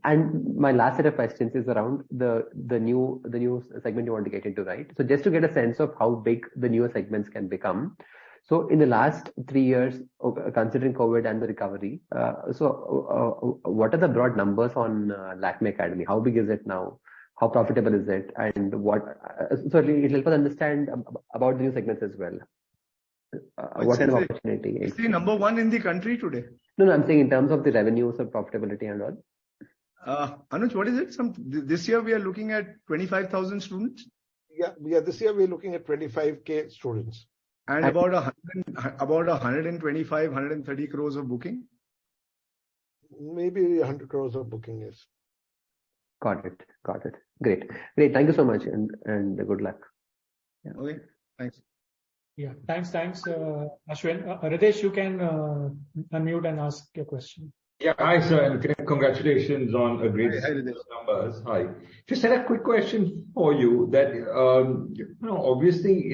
And my last set of questions is around the new segment you want to get into, right? So just to get a sense of how big the newer segments can become. So in the last 3 years, considering COVID and the recovery, what are the broad numbers on Lakme Academy? How big is it now? How profitable is it? And so it'll help us understand about the new segments as well. What kind of opportunity? It's the number one in the country today. No, I'm saying in terms of the revenues or profitability and all. Anuj, what is it? This year we are looking at 25,000 students. Yeah. This year we're looking at 25K students. And about 125, 130 crores of booking. Maybe 100 crores of booking, yes. Got it. Great. Thank you so much and good luck. Yeah. Okay. Thanks. Yeah. Thanks, Ashwin. Radesh, you can unmute and ask your question. Yeah. Hi, sir, and congratulations on a great set of numbers. Hi. Just had a quick question for you that, obviously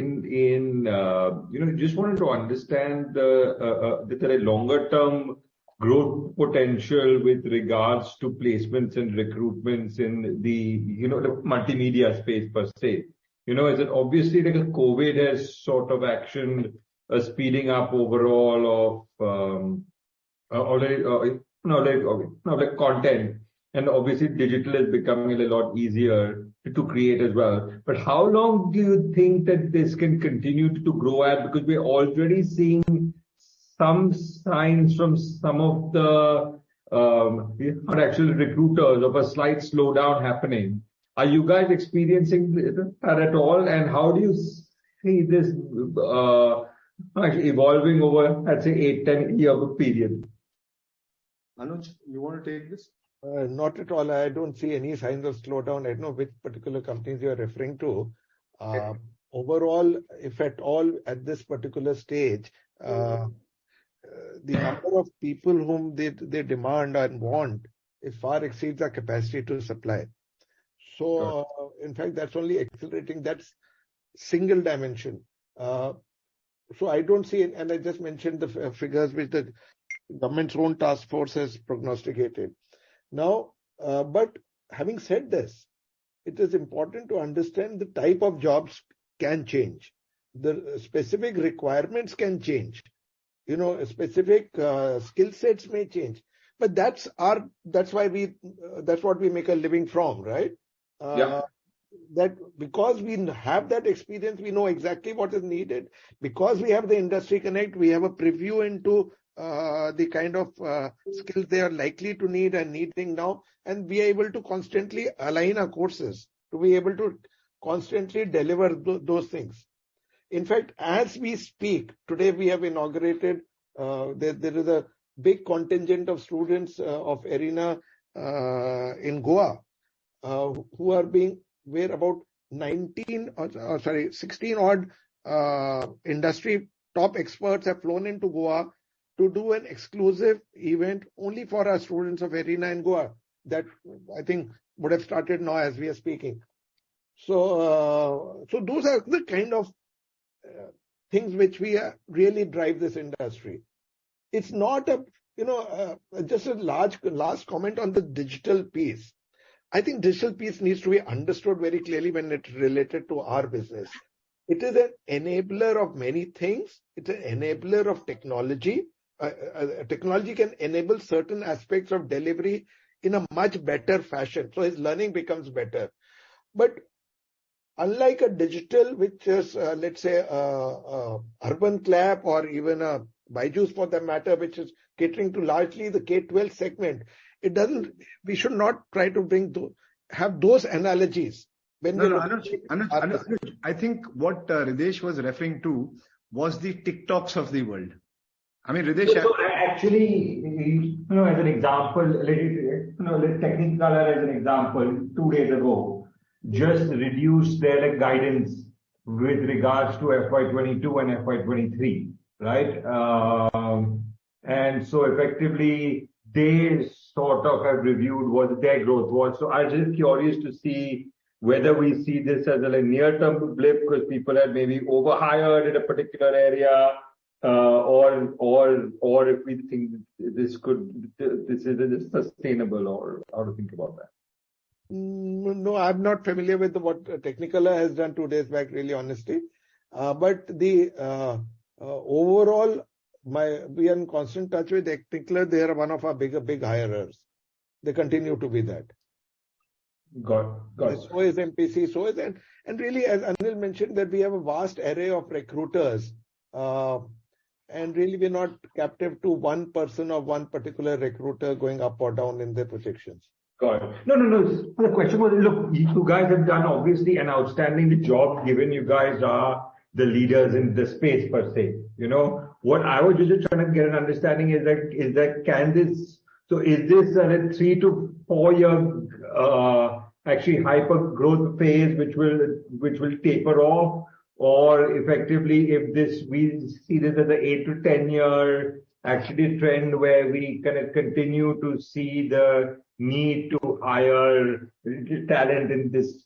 just wanted to understand that there are longer term growth potential with regards to placements and recruitments in the, the multimedia space per se. Is it obviously like a COVID has sort of actioned a speeding up overall of content, and obviously digital is becoming a lot easier to create as well. But how long do you think that this can continue to grow at? Because we're already seeing some signs from some of the actual recruiters of a slight slowdown happening. Are you guys experiencing that at all? And how do you see this actually evolving over, let's say, 8-10 year period? Anuj, you want to take this? Not at all. I don't see any signs of slowdown. I don't know which particular companies you are referring to. Overall, if at all, at this particular stage, the number of people whom they demand and want, it far exceeds our capacity to supply. So, in fact, that's only accelerating. That's single dimension. So I don't see, and I just mentioned the figures which the government's own task force has prognosticated. Now, but having said this, it is important to understand the type of jobs can change. The specific requirements can change. Specific skill sets may change. But that's what we make a living from, right? That because we have that experience, we know exactly what is needed. Because we have the industry connect, we have a preview into the kind of skills they are likely to need and needing now, and we are able to constantly align our courses to be able to constantly deliver those things. In fact, as we speak, today we have inaugurated, there is a big contingent of students of Arena in Goa who are where about 16 odd industry top experts have flown into Goa to do an exclusive event only for our students of Arena in Goa. That I think would have started now as we are speaking. So those are the kind of things which we really drive this industry. It's not just a last comment on the digital piece. I think digital piece needs to be understood very clearly when it's related to our business. It is an enabler of many things. It's an enabler of technology. technology can enable certain aspects of delivery in a much better fashion. So his learning becomes better. But unlike a digital, which is, let's say, Urban Clap or even a Byju's for that matter, which is catering to largely the K-12 segment, we should not try to have those analogies. Anuj, I think what Ridesh was referring to was the TikToks of the world. I mean, Ridesh. So actually, as an example, Technicolor as an example, 2 days ago, just reduced their guidance with regards to FY22 and FY23, right? And so effectively, they sort of have reviewed what their growth was. So I'm just curious to see whether we see this as a near-term blip because people had maybe overhired in a particular area, or if we think this is sustainable, or how to think about that. No, I'm not familiar with what Technicolor has done 2 days back, really, honestly. But the overall, we are in constant touch with Technicolor. They are one of our big hirers. They continue to be that. Got it. So is MPC, so is, and really, as Anil mentioned, that we have a vast array of recruiters. And really, we're not captive to one person or one particular recruiter going up or down in their projections. Got it. No. The question was, look, you guys have done obviously an outstanding job, given you guys are the leaders in the space per se. You know, what I was just trying to get an understanding is that is this a 3 to 4 year actually hyper growth phase which will taper off, or effectively we see this as an 8 to 10 year actually trend where we kind of continue to see the need to hire talent in this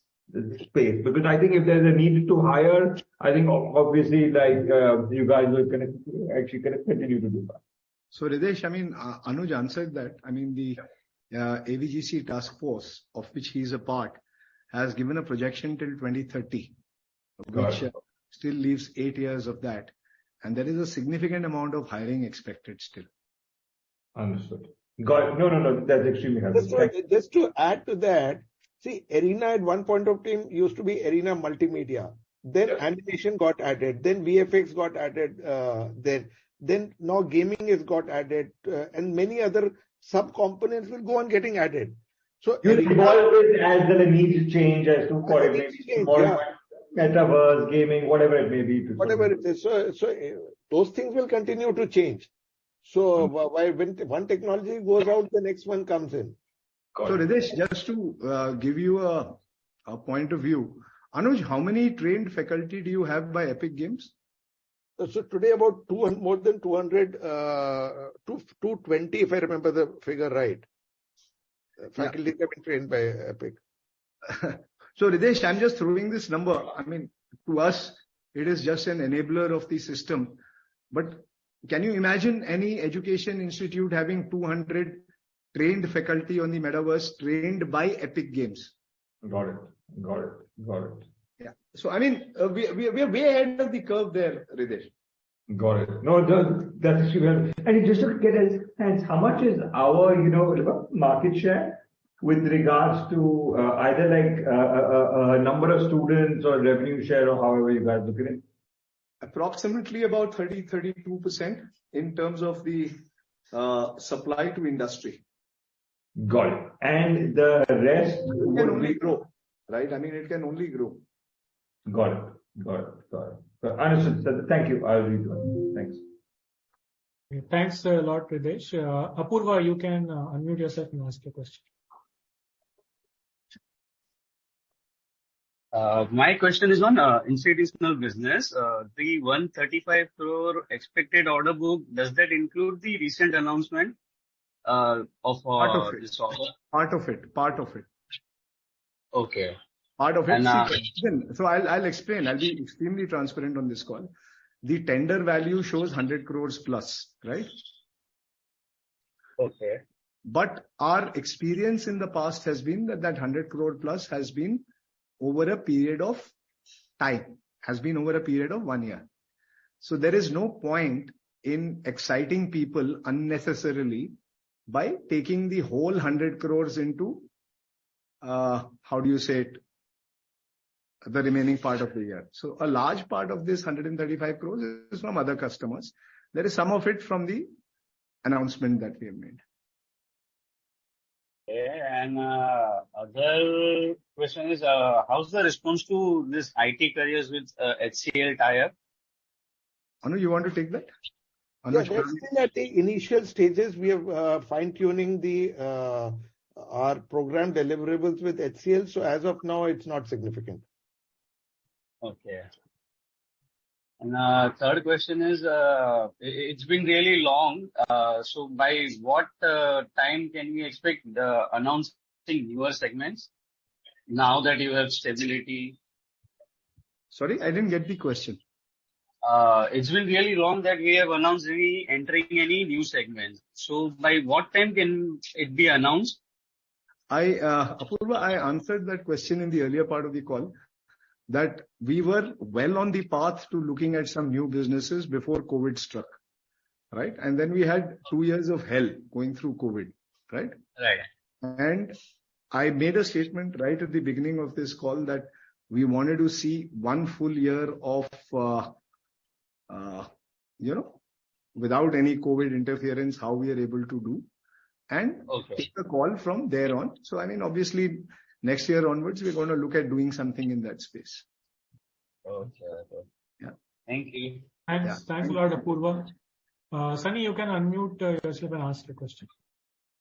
space? Because I think if there's a need to hire, I think obviously you guys will actually continue to do that. So Ridesh, I mean, Anuj answered that. I mean, the AVGC task force, of which he is a part, has given a projection till 2030, which still leaves 8 years of that. And there is a significant amount of hiring expected still. Understood. Got it. No. That's extremely helpful. Just to add to that, see, Arena at one point of time used to be Arena Multimedia. Then animation got added. Then VFX got added. Then now gaming has got added, and many other sub-components will go on getting added. So you evolve it as the needs change, as to coordinate, metaverse, gaming, whatever it may be. Whatever it is. So those things will continue to change. So when one technology goes out, the next one comes in. So Ridesh, just to give you a point of view, Anuj, how many trained faculty do you have by Epic Games? So today about more than 200, 220, if I remember the figure right. Faculty have been trained by Epic. So Ridesh, I'm just throwing this number. I mean, to us, it is just an enabler of the system. But can you imagine any education institute having 200 trained faculty on the metaverse trained by Epic Games? Got it. Yeah. So, I mean, we are way ahead of the curve there, Ridesh. Got it. No, that's actually well. And just to get a sense, how much is our, market share with regards to either a number of students or revenue share, or however you guys look at it? Approximately about 32% in terms of the supply to industry. Got it. And the rest can only grow, right? I mean, it can only grow. Got it. Understood. So thank you. I'll read it. Thanks. Thanks a lot, Ridesh. Apurva, you can unmute yourself and ask your question. My question is on institutional business. The 135 crore expected order book, does that include the recent announcement of this offer? Part of it. Okay. Part of it. And, so I'll explain. I'll be extremely transparent on this call. The tender value shows 100 crores plus, right? Okay. But our experience in the past has been that 100 crore plus has been over a period of time, has been over a period of 1 year. So there is no point in exciting people unnecessarily by taking the whole 100 crores into, how do you say it, the remaining part of the year. So a large part of this 135 crores is from other customers. There is some of it from the announcement that we have made. Okay, and other question is, how's the response to this IT careers with HCL tie-up? Anu, you want to take that? Yeah, they're still at the initial stages. We have fine-tuning our program deliverables with HCL. So as of now, it's not significant. Okay. And third question is, it's been really long. So by what time can we expect announcing newer segments now that you have stability? Sorry, I didn't get the question. It's been really long that we have announced entering any new segments. So by what time can it be announced? Apurva, I answered that question in the earlier part of the call, that we were well on the path to looking at some new businesses before COVID struck, right? And then we had 2 years of hell going through COVID, right? Right. And I made a statement right at the beginning of this call that we wanted to see 1 full year of, without any COVID interference, how we are able to do, and take a call from there on. So, I mean, obviously, next year onwards, we're going to look at doing something in that space. Okay. Yeah. Thank you. Thanks a lot, Apurva. Sunny, you can unmute yourself and ask your question.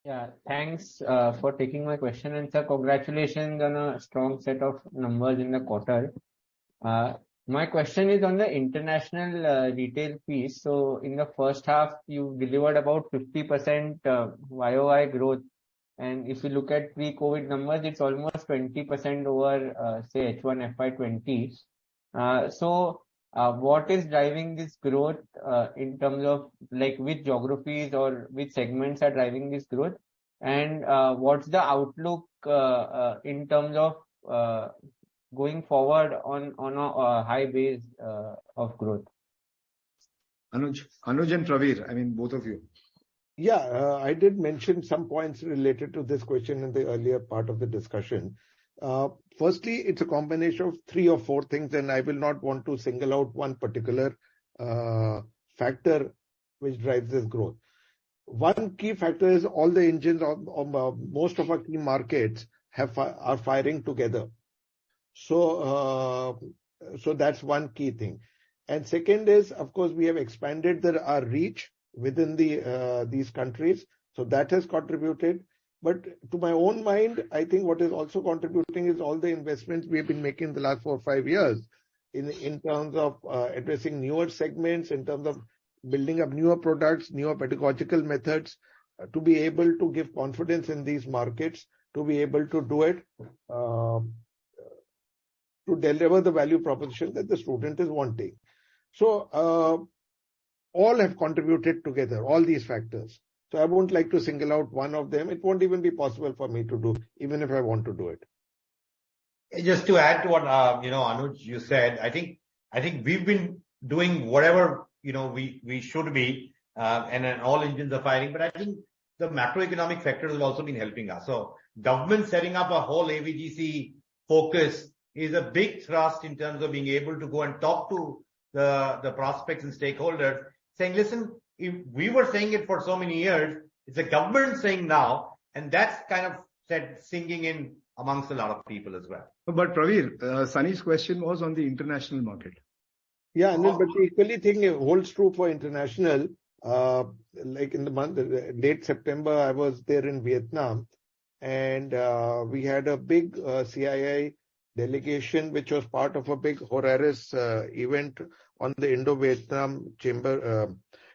Yeah, thanks for taking my question. And sir, congratulations on a strong set of numbers in the quarter. My question is on the international retail piece. So in the first half, you delivered about 50% YOY growth. And if you look at pre-COVID numbers, it's almost 20% over, say, H1 FY20. So what is driving this growth in terms of like which geographies or which segments are driving this growth? And what's the outlook in terms of going forward on a high base of growth? Anuj and Pravir, I mean, both of you. Yeah, I did mention some points related to this question in the earlier part of the discussion. Firstly, it's a combination of 3 or 4 things, and I will not want to single out one particular factor which drives this growth. One key factor is all the engines of most of our key markets are firing together. So that's one key thing. And second is, of course, we have expanded our reach within these countries. So that has contributed. But to my own mind, I think what is also contributing is all the investments we have been making the last 4 or 5 years in terms of addressing newer segments, in terms of building up newer products, newer pedagogical methods, to be able to give confidence in these markets, to be able to do it, to deliver the value proposition that the student is wanting. So all have contributed together, all these factors. So I won't like to single out one of them. It won't even be possible for me to do, even if I want to do it. Just to add to what Anuj, you said, I think we've been doing whatever we should be, and then all engines are firing. But I think the macroeconomic factors have also been helping us. So government setting up a whole AVGC focus is a big thrust in terms of being able to go and talk to the prospects and stakeholders, saying, listen, if we were saying it for so many years, it's the government saying now, and that's kind of singing in amongst a lot of people as well. But Pravir, Sunny's question was on the international market. Yeah, but the equally thing holds true for international. Like in the late September, I was there in Vietnam, and we had a big CII delegation, which was part of a big Horaris event on the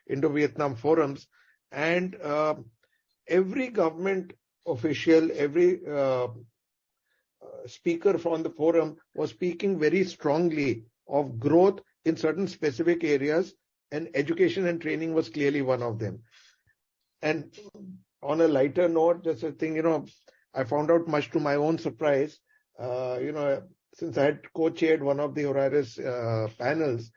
Indo-Vietnam forums. And every government official, every speaker from the forum was speaking very strongly of growth in certain specific areas, and education and training was clearly one of them. And on a lighter note, just a thing, I found out much to my own surprise, since I had co-chaired one of the Horaris panels,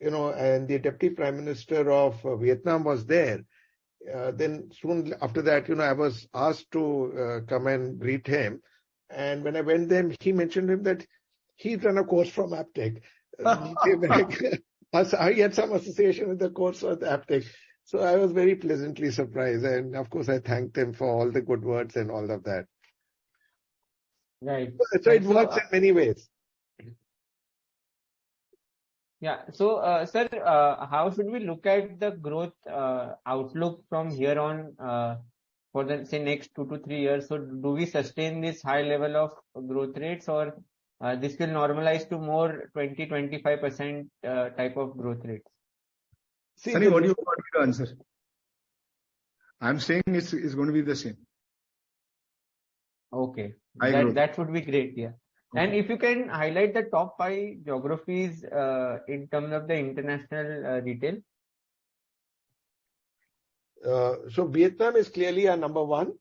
and the Deputy Prime Minister of Vietnam was there, then soon after that, I was asked to come and greet him. And when I went there, he mentioned him that he'd run a course from Aptech. He had some association with the course of Aptech. So I was very pleasantly surprised. And of course, I thanked him for all the good words and all of that. Right. So it works in many ways. Yeah. So, sir, how should we look at the growth outlook from here on for the next 2 to 3 years? So, do we sustain this high level of growth rates, or this will normalize to more 20-25% type of growth rates? Sunny, what do you want me to answer? I'm saying it's going to be the same. Okay, that would be great. Yeah. Okay. And if you can highlight the top 5 geographies in terms of the international retail. So Vietnam is our number 1,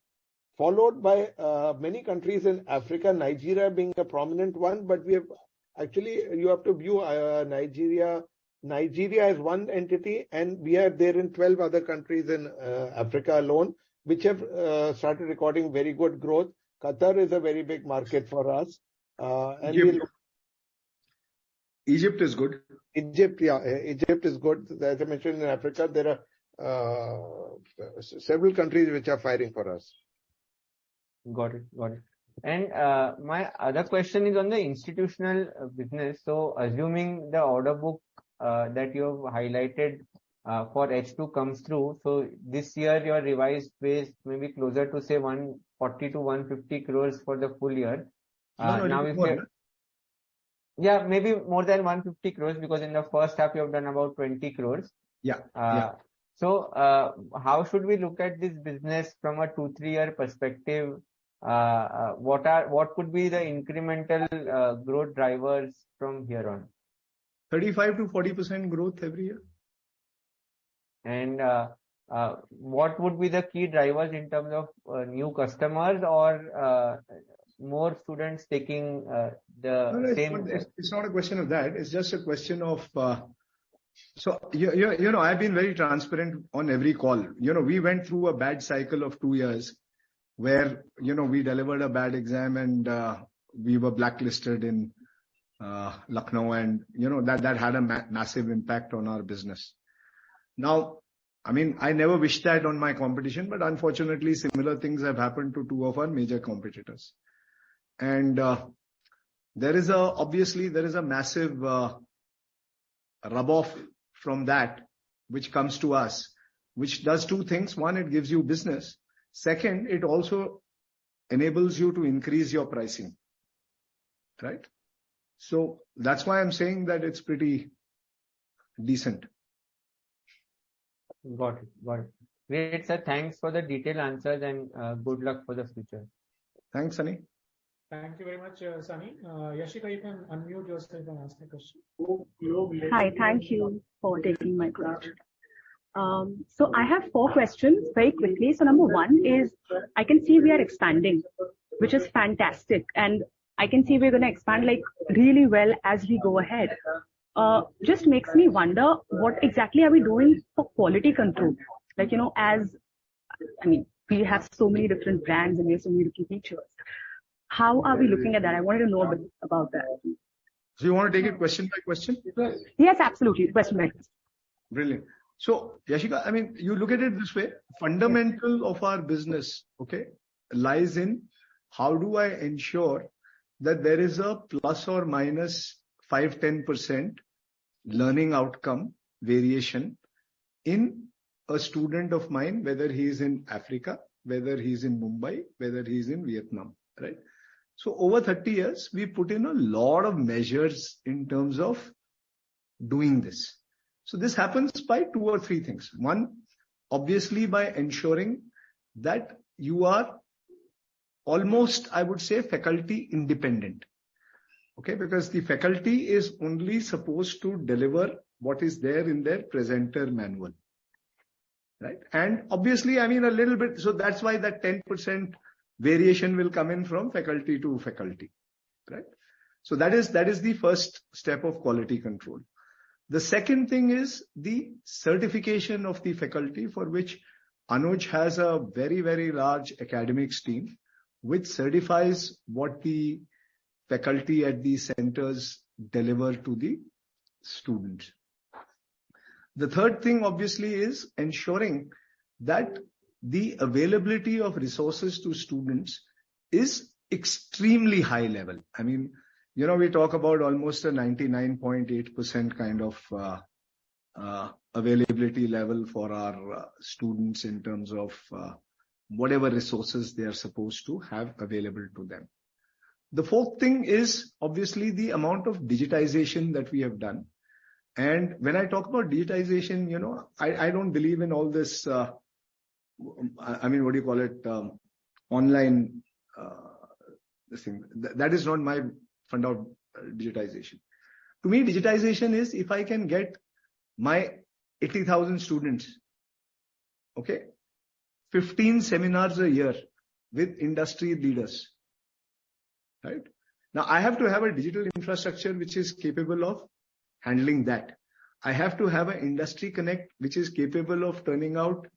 followed by many countries in Africa, Nigeria being a prominent one. But we have you have to view Nigeria. Nigeria is one entity, and we are there in 12 other countries in Africa alone, which have started recording very good growth. Qatar is a very big market for us. Egypt is good. Egypt is good. As I mentioned, in Africa, there are several countries which are firing for us. Got it. And my other question is on the institutional business. So, assuming the order book that you have highlighted for H2 comes through, so this year your revised base may be closer to say 140 to 150 crores for the full year. Maybe more than 150 crores, because in the first half you have done about 20 crores. So how should we look at this business from a 2-3 year perspective? What could be the incremental growth drivers from here on? 35 to 40% growth every year. And what would be the key drivers in terms of new customers, or more students taking same? It's not a question of that. It's just a question of. I've been very transparent on every call. We went through a bad cycle of 2 years where, we delivered a bad exam and we were blacklisted in Lucknow, and, that had a massive impact on our business. Now, I never wished that on my competition, but unfortunately, similar things have happened to 2 of our major competitors. And there is a massive rub-off from that, which comes to us, which does 2 things. One, it gives you business. Second, it also enables you to increase your pricing, right? So that's why I'm saying that it's pretty decent. Got it. Great, sir. Thanks for the detailed answers, and good luck for the future. Thanks, Sunny. Thank you very much, Sunny. Yashika, you can unmute yourself and ask the question. Hi, thank you for taking my question. So I have 4 questions very quickly. So number 1 is, I can see we are expanding, which is fantastic. And I can see we're going to expand really well as we go ahead. Just makes me wonder, what exactly are we doing for quality control? We have so many different brands and we have so many different features. How are we looking at that? I wanted to know a bit about that. So you want to take it question by question? Yes, absolutely. Question by question. Brilliant. So, Yashika, you look at it this way. Fundamental of our business, lies in how do I ensure that there is a plus or minus 5-10% learning outcome variation in a student of mine, whether he is in Africa, whether he's in Mumbai, whether he's in Vietnam, right? So over 30 years, we put in a lot of measures in terms of doing this. So this happens by 2 or 3 things. One, obviously by ensuring that you are almost, I would say, faculty independent. Because the faculty is only supposed to deliver what is there in their presenter manual, right? And obviously, a little bit, so that's why that 10% variation will come in from faculty to faculty, right? So that is the first step of quality control. The second thing is the certification of the faculty, for which Anuj has a very, very large academics team, which certifies what the faculty at these centers deliver to the students. The third thing obviously is ensuring that the availability of resources to students is extremely high level. I mean, we talk about almost a 99.8% kind of availability level for our students in terms of whatever resources they are supposed to have available to them. The fourth thing is obviously the amount of digitization that we have done. And when I talk about digitization, I don't believe in all this, online, this thing. That is not my fund out digitization. To me, digitization is if I can get my 80,000 students, 15 seminars a year with industry leaders, right? Now I have to have a digital infrastructure which is capable of handling that. I have to have an industry connect which is capable of turning out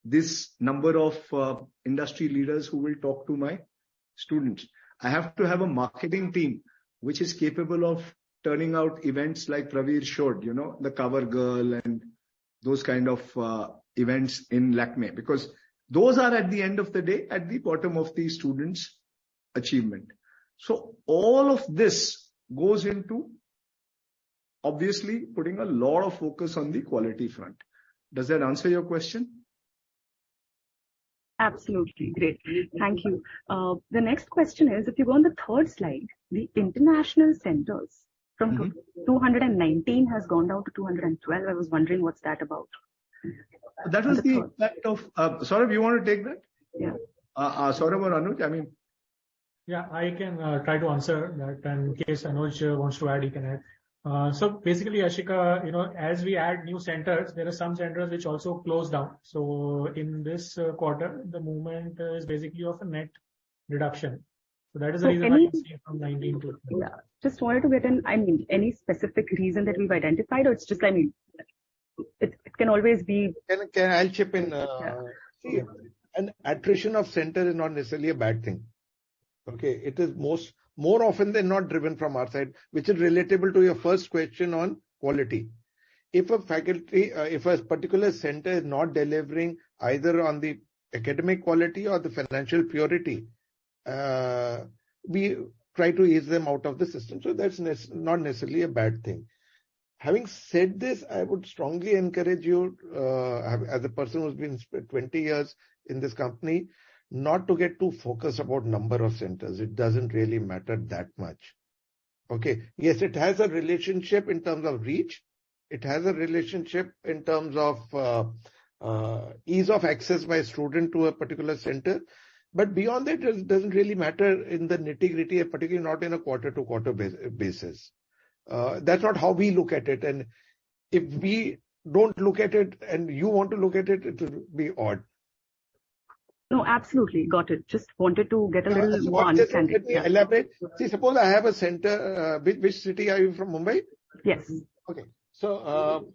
this number of industry leaders who will talk to my students. I have to have a marketing team which is capable of turning out events like Praveer showed, the cover girl and those kind of events in Lakme, because those are at the end of the day at the bottom of the students' achievement. So all of this goes into obviously putting a lot of focus on the quality front. Does that answer your question? Absolutely. Great. Thank you. The next question is, if you go on the third slide, the international centers from 219 has gone down to 212. I was wondering what's that about. That was the impact of, Saurabh, you want to take that? Yeah. Saurabh or Anuj, Yeah, I can try to answer that, and in case Anuj wants to add, he can add. So basically, Ashika, as we add new centers, there are some centers which also close down. So in this quarter, the movement is basically of a net reduction. So that is the reason I can see from 19 to. Yeah, just wanted to get any specific reason that we've identified, or it's just, it can always be. I'll chip in. See, an attrition of center is not necessarily a bad thing. Okay, it is more often than not driven from our side, which is relatable to your first question on quality. If a faculty, if a particular center is not delivering either on the academic quality or the financial purity, we try to ease them out of the system. So that's not necessarily a bad thing. Having said this, I would strongly encourage you, as a person who's been 20 years in this company, not to get too focused about number of centers. It doesn't really matter that much. Okay. Yes, it has a relationship in terms of reach. It has a relationship in terms of ease of access by a student to a particular center. But beyond that, it doesn't really matter in the nitty-gritty, particularly not in a quarter-to-quarter basis. That's not how we look at it. And if we don't look at it and you want to look at it, it will be odd. No, absolutely. Got it. Just wanted to get a little more understanding. Let me elaborate. See, suppose I have a center. Which city are you from? Mumbai? Yes. Okay. So,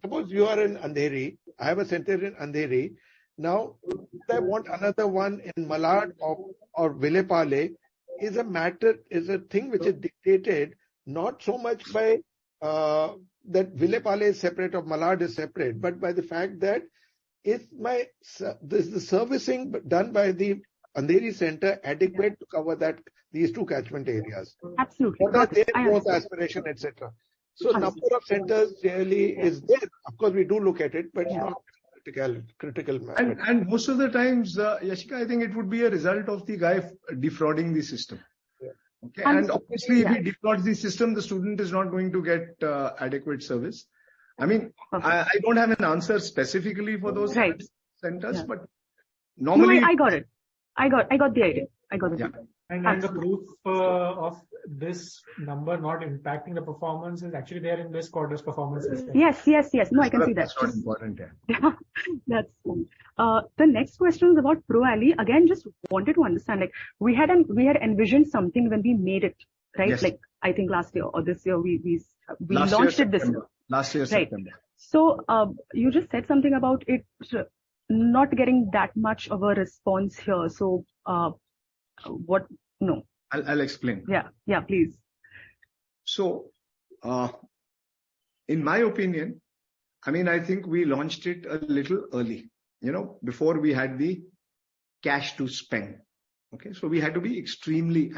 suppose you are in Andheri. I have a center in Andheri. Now, if I want another one in Malad or Vilepale, is a thing which is dictated not so much by that Vilepale is separate or Malad is separate, but by the fact that is the servicing done by the Andheri center adequate to cover these two catchment areas? Absolutely. What are their growth aspiration, etc. So number of centers really is there. Of course, we do look at it, but it's not critical matter. And most of the times, Yashika, I think it would be a result of the guy defrauding the system. Yeah. Okay. And obviously, if he defrauds the system, the student is not going to get adequate service. I mean, I don't have an answer specifically for those centers, but normally. No, I got it. I got the idea. I got it. Yeah. And the proof of this number not impacting the performance is actually there in this quarter's performance. Yes. No, I can see that. That's not important. Yeah. That's fine. The next question is about Pro Alley. Again, just wanted to understand, we had envisioned something when we made it. right? Yes. Like I think last year or this year we Last year, launched it this year. September. Last year, Right. September. So you just said something about it not getting that much of a response here. So what? No. I'll explain. Yeah, please. So, in my opinion, I mean, I think we launched it a little early, before we had the cash to spend. Okay. So we had to be extremely,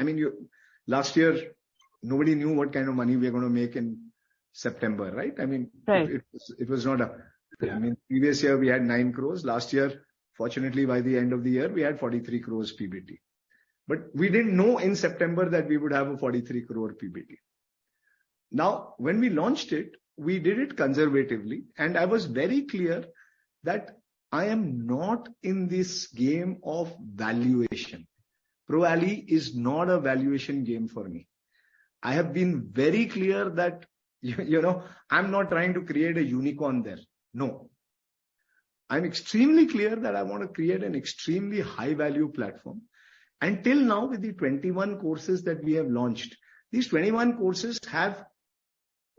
last year, nobody knew what kind of money we are going to make in September, right? I mean, right. It was not previous year we had 9 crores. Last year, fortunately, by the end of the year, we had 43 crores PBT. But we didn't know in September that we would have a 43 crore PBT. Now, when we launched it, we did it conservatively. And I was very clear that I am not in this game of valuation. ProAli is not a valuation game for me. I have been very clear that, I'm not trying to create a unicorn there. No. I'm extremely clear that I want to create an extremely high value platform. Until now, with the 21 courses that we have launched, these 21 courses have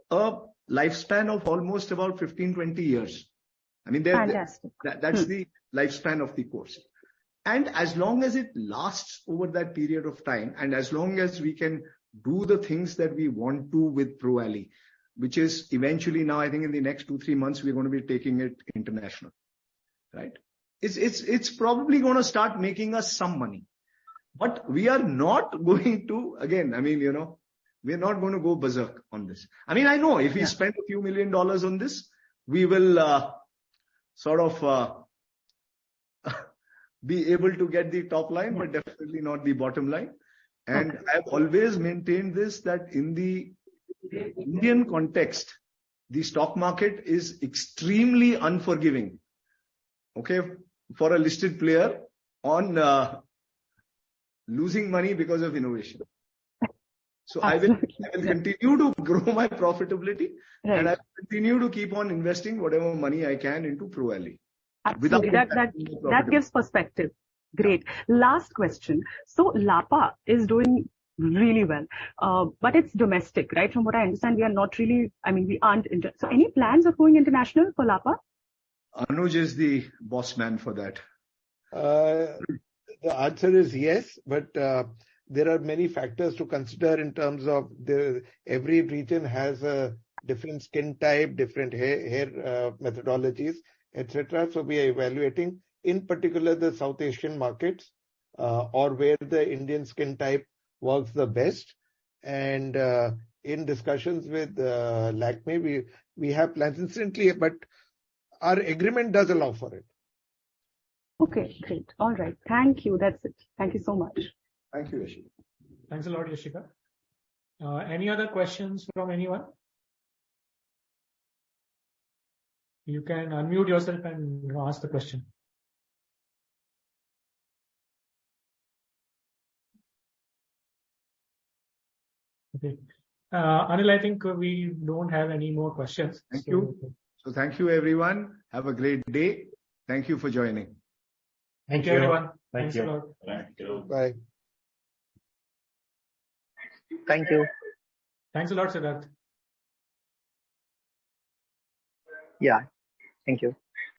a lifespan of almost about 15-20 years. I mean, fantastic. That's the lifespan of the course. And as long as it lasts over that period of time, and as long as we can do the things that we want to with ProAli, which is eventually now, I think in the next 2-3 months, we're going to be taking it international, right? It's probably going to start making us some money, but we are not going to, again, we're not going to go berserk on this. I know if we spend a few $1 million on this, we will be able to get the top line, but definitely not the bottom line. And I have always maintained this, that in the Indian context, the stock market is extremely unforgiving, okay, for a listed player on losing money because of innovation. So I will continue to grow my profitability, and I will continue to keep on investing whatever money I can into ProAli. Absolutely. That gives perspective. Great. Last question. So Lapa is doing really well, but it's domestic, right? From what I understand, we are not really, we aren't. So any plans of going international for Lapa? Anuj is the boss man for that. The answer is yes, but there are many factors to consider in terms of every region has a different skin type, different hair methodologies, etc. So we are evaluating, in particular, the South Asian markets, or where the Indian skin type works the best. And in discussions with Lakme, we have plans instantly, but our agreement does allow for it. Okay, great. All right. Thank you. That's it. Thank you so much. Thank you, Yashika. Thanks a lot, Yashika. Any other questions from anyone? You can unmute yourself and ask the question. Okay. Anil, I think we don't have any more questions. Thank you. So thank you, everyone. Have a great day. Thank you for joining. Thank you, everyone. Thank Thanks you. a lot. Thank you. Bye. Thank you. Thanks a lot, Siddharth. Yeah, thank you.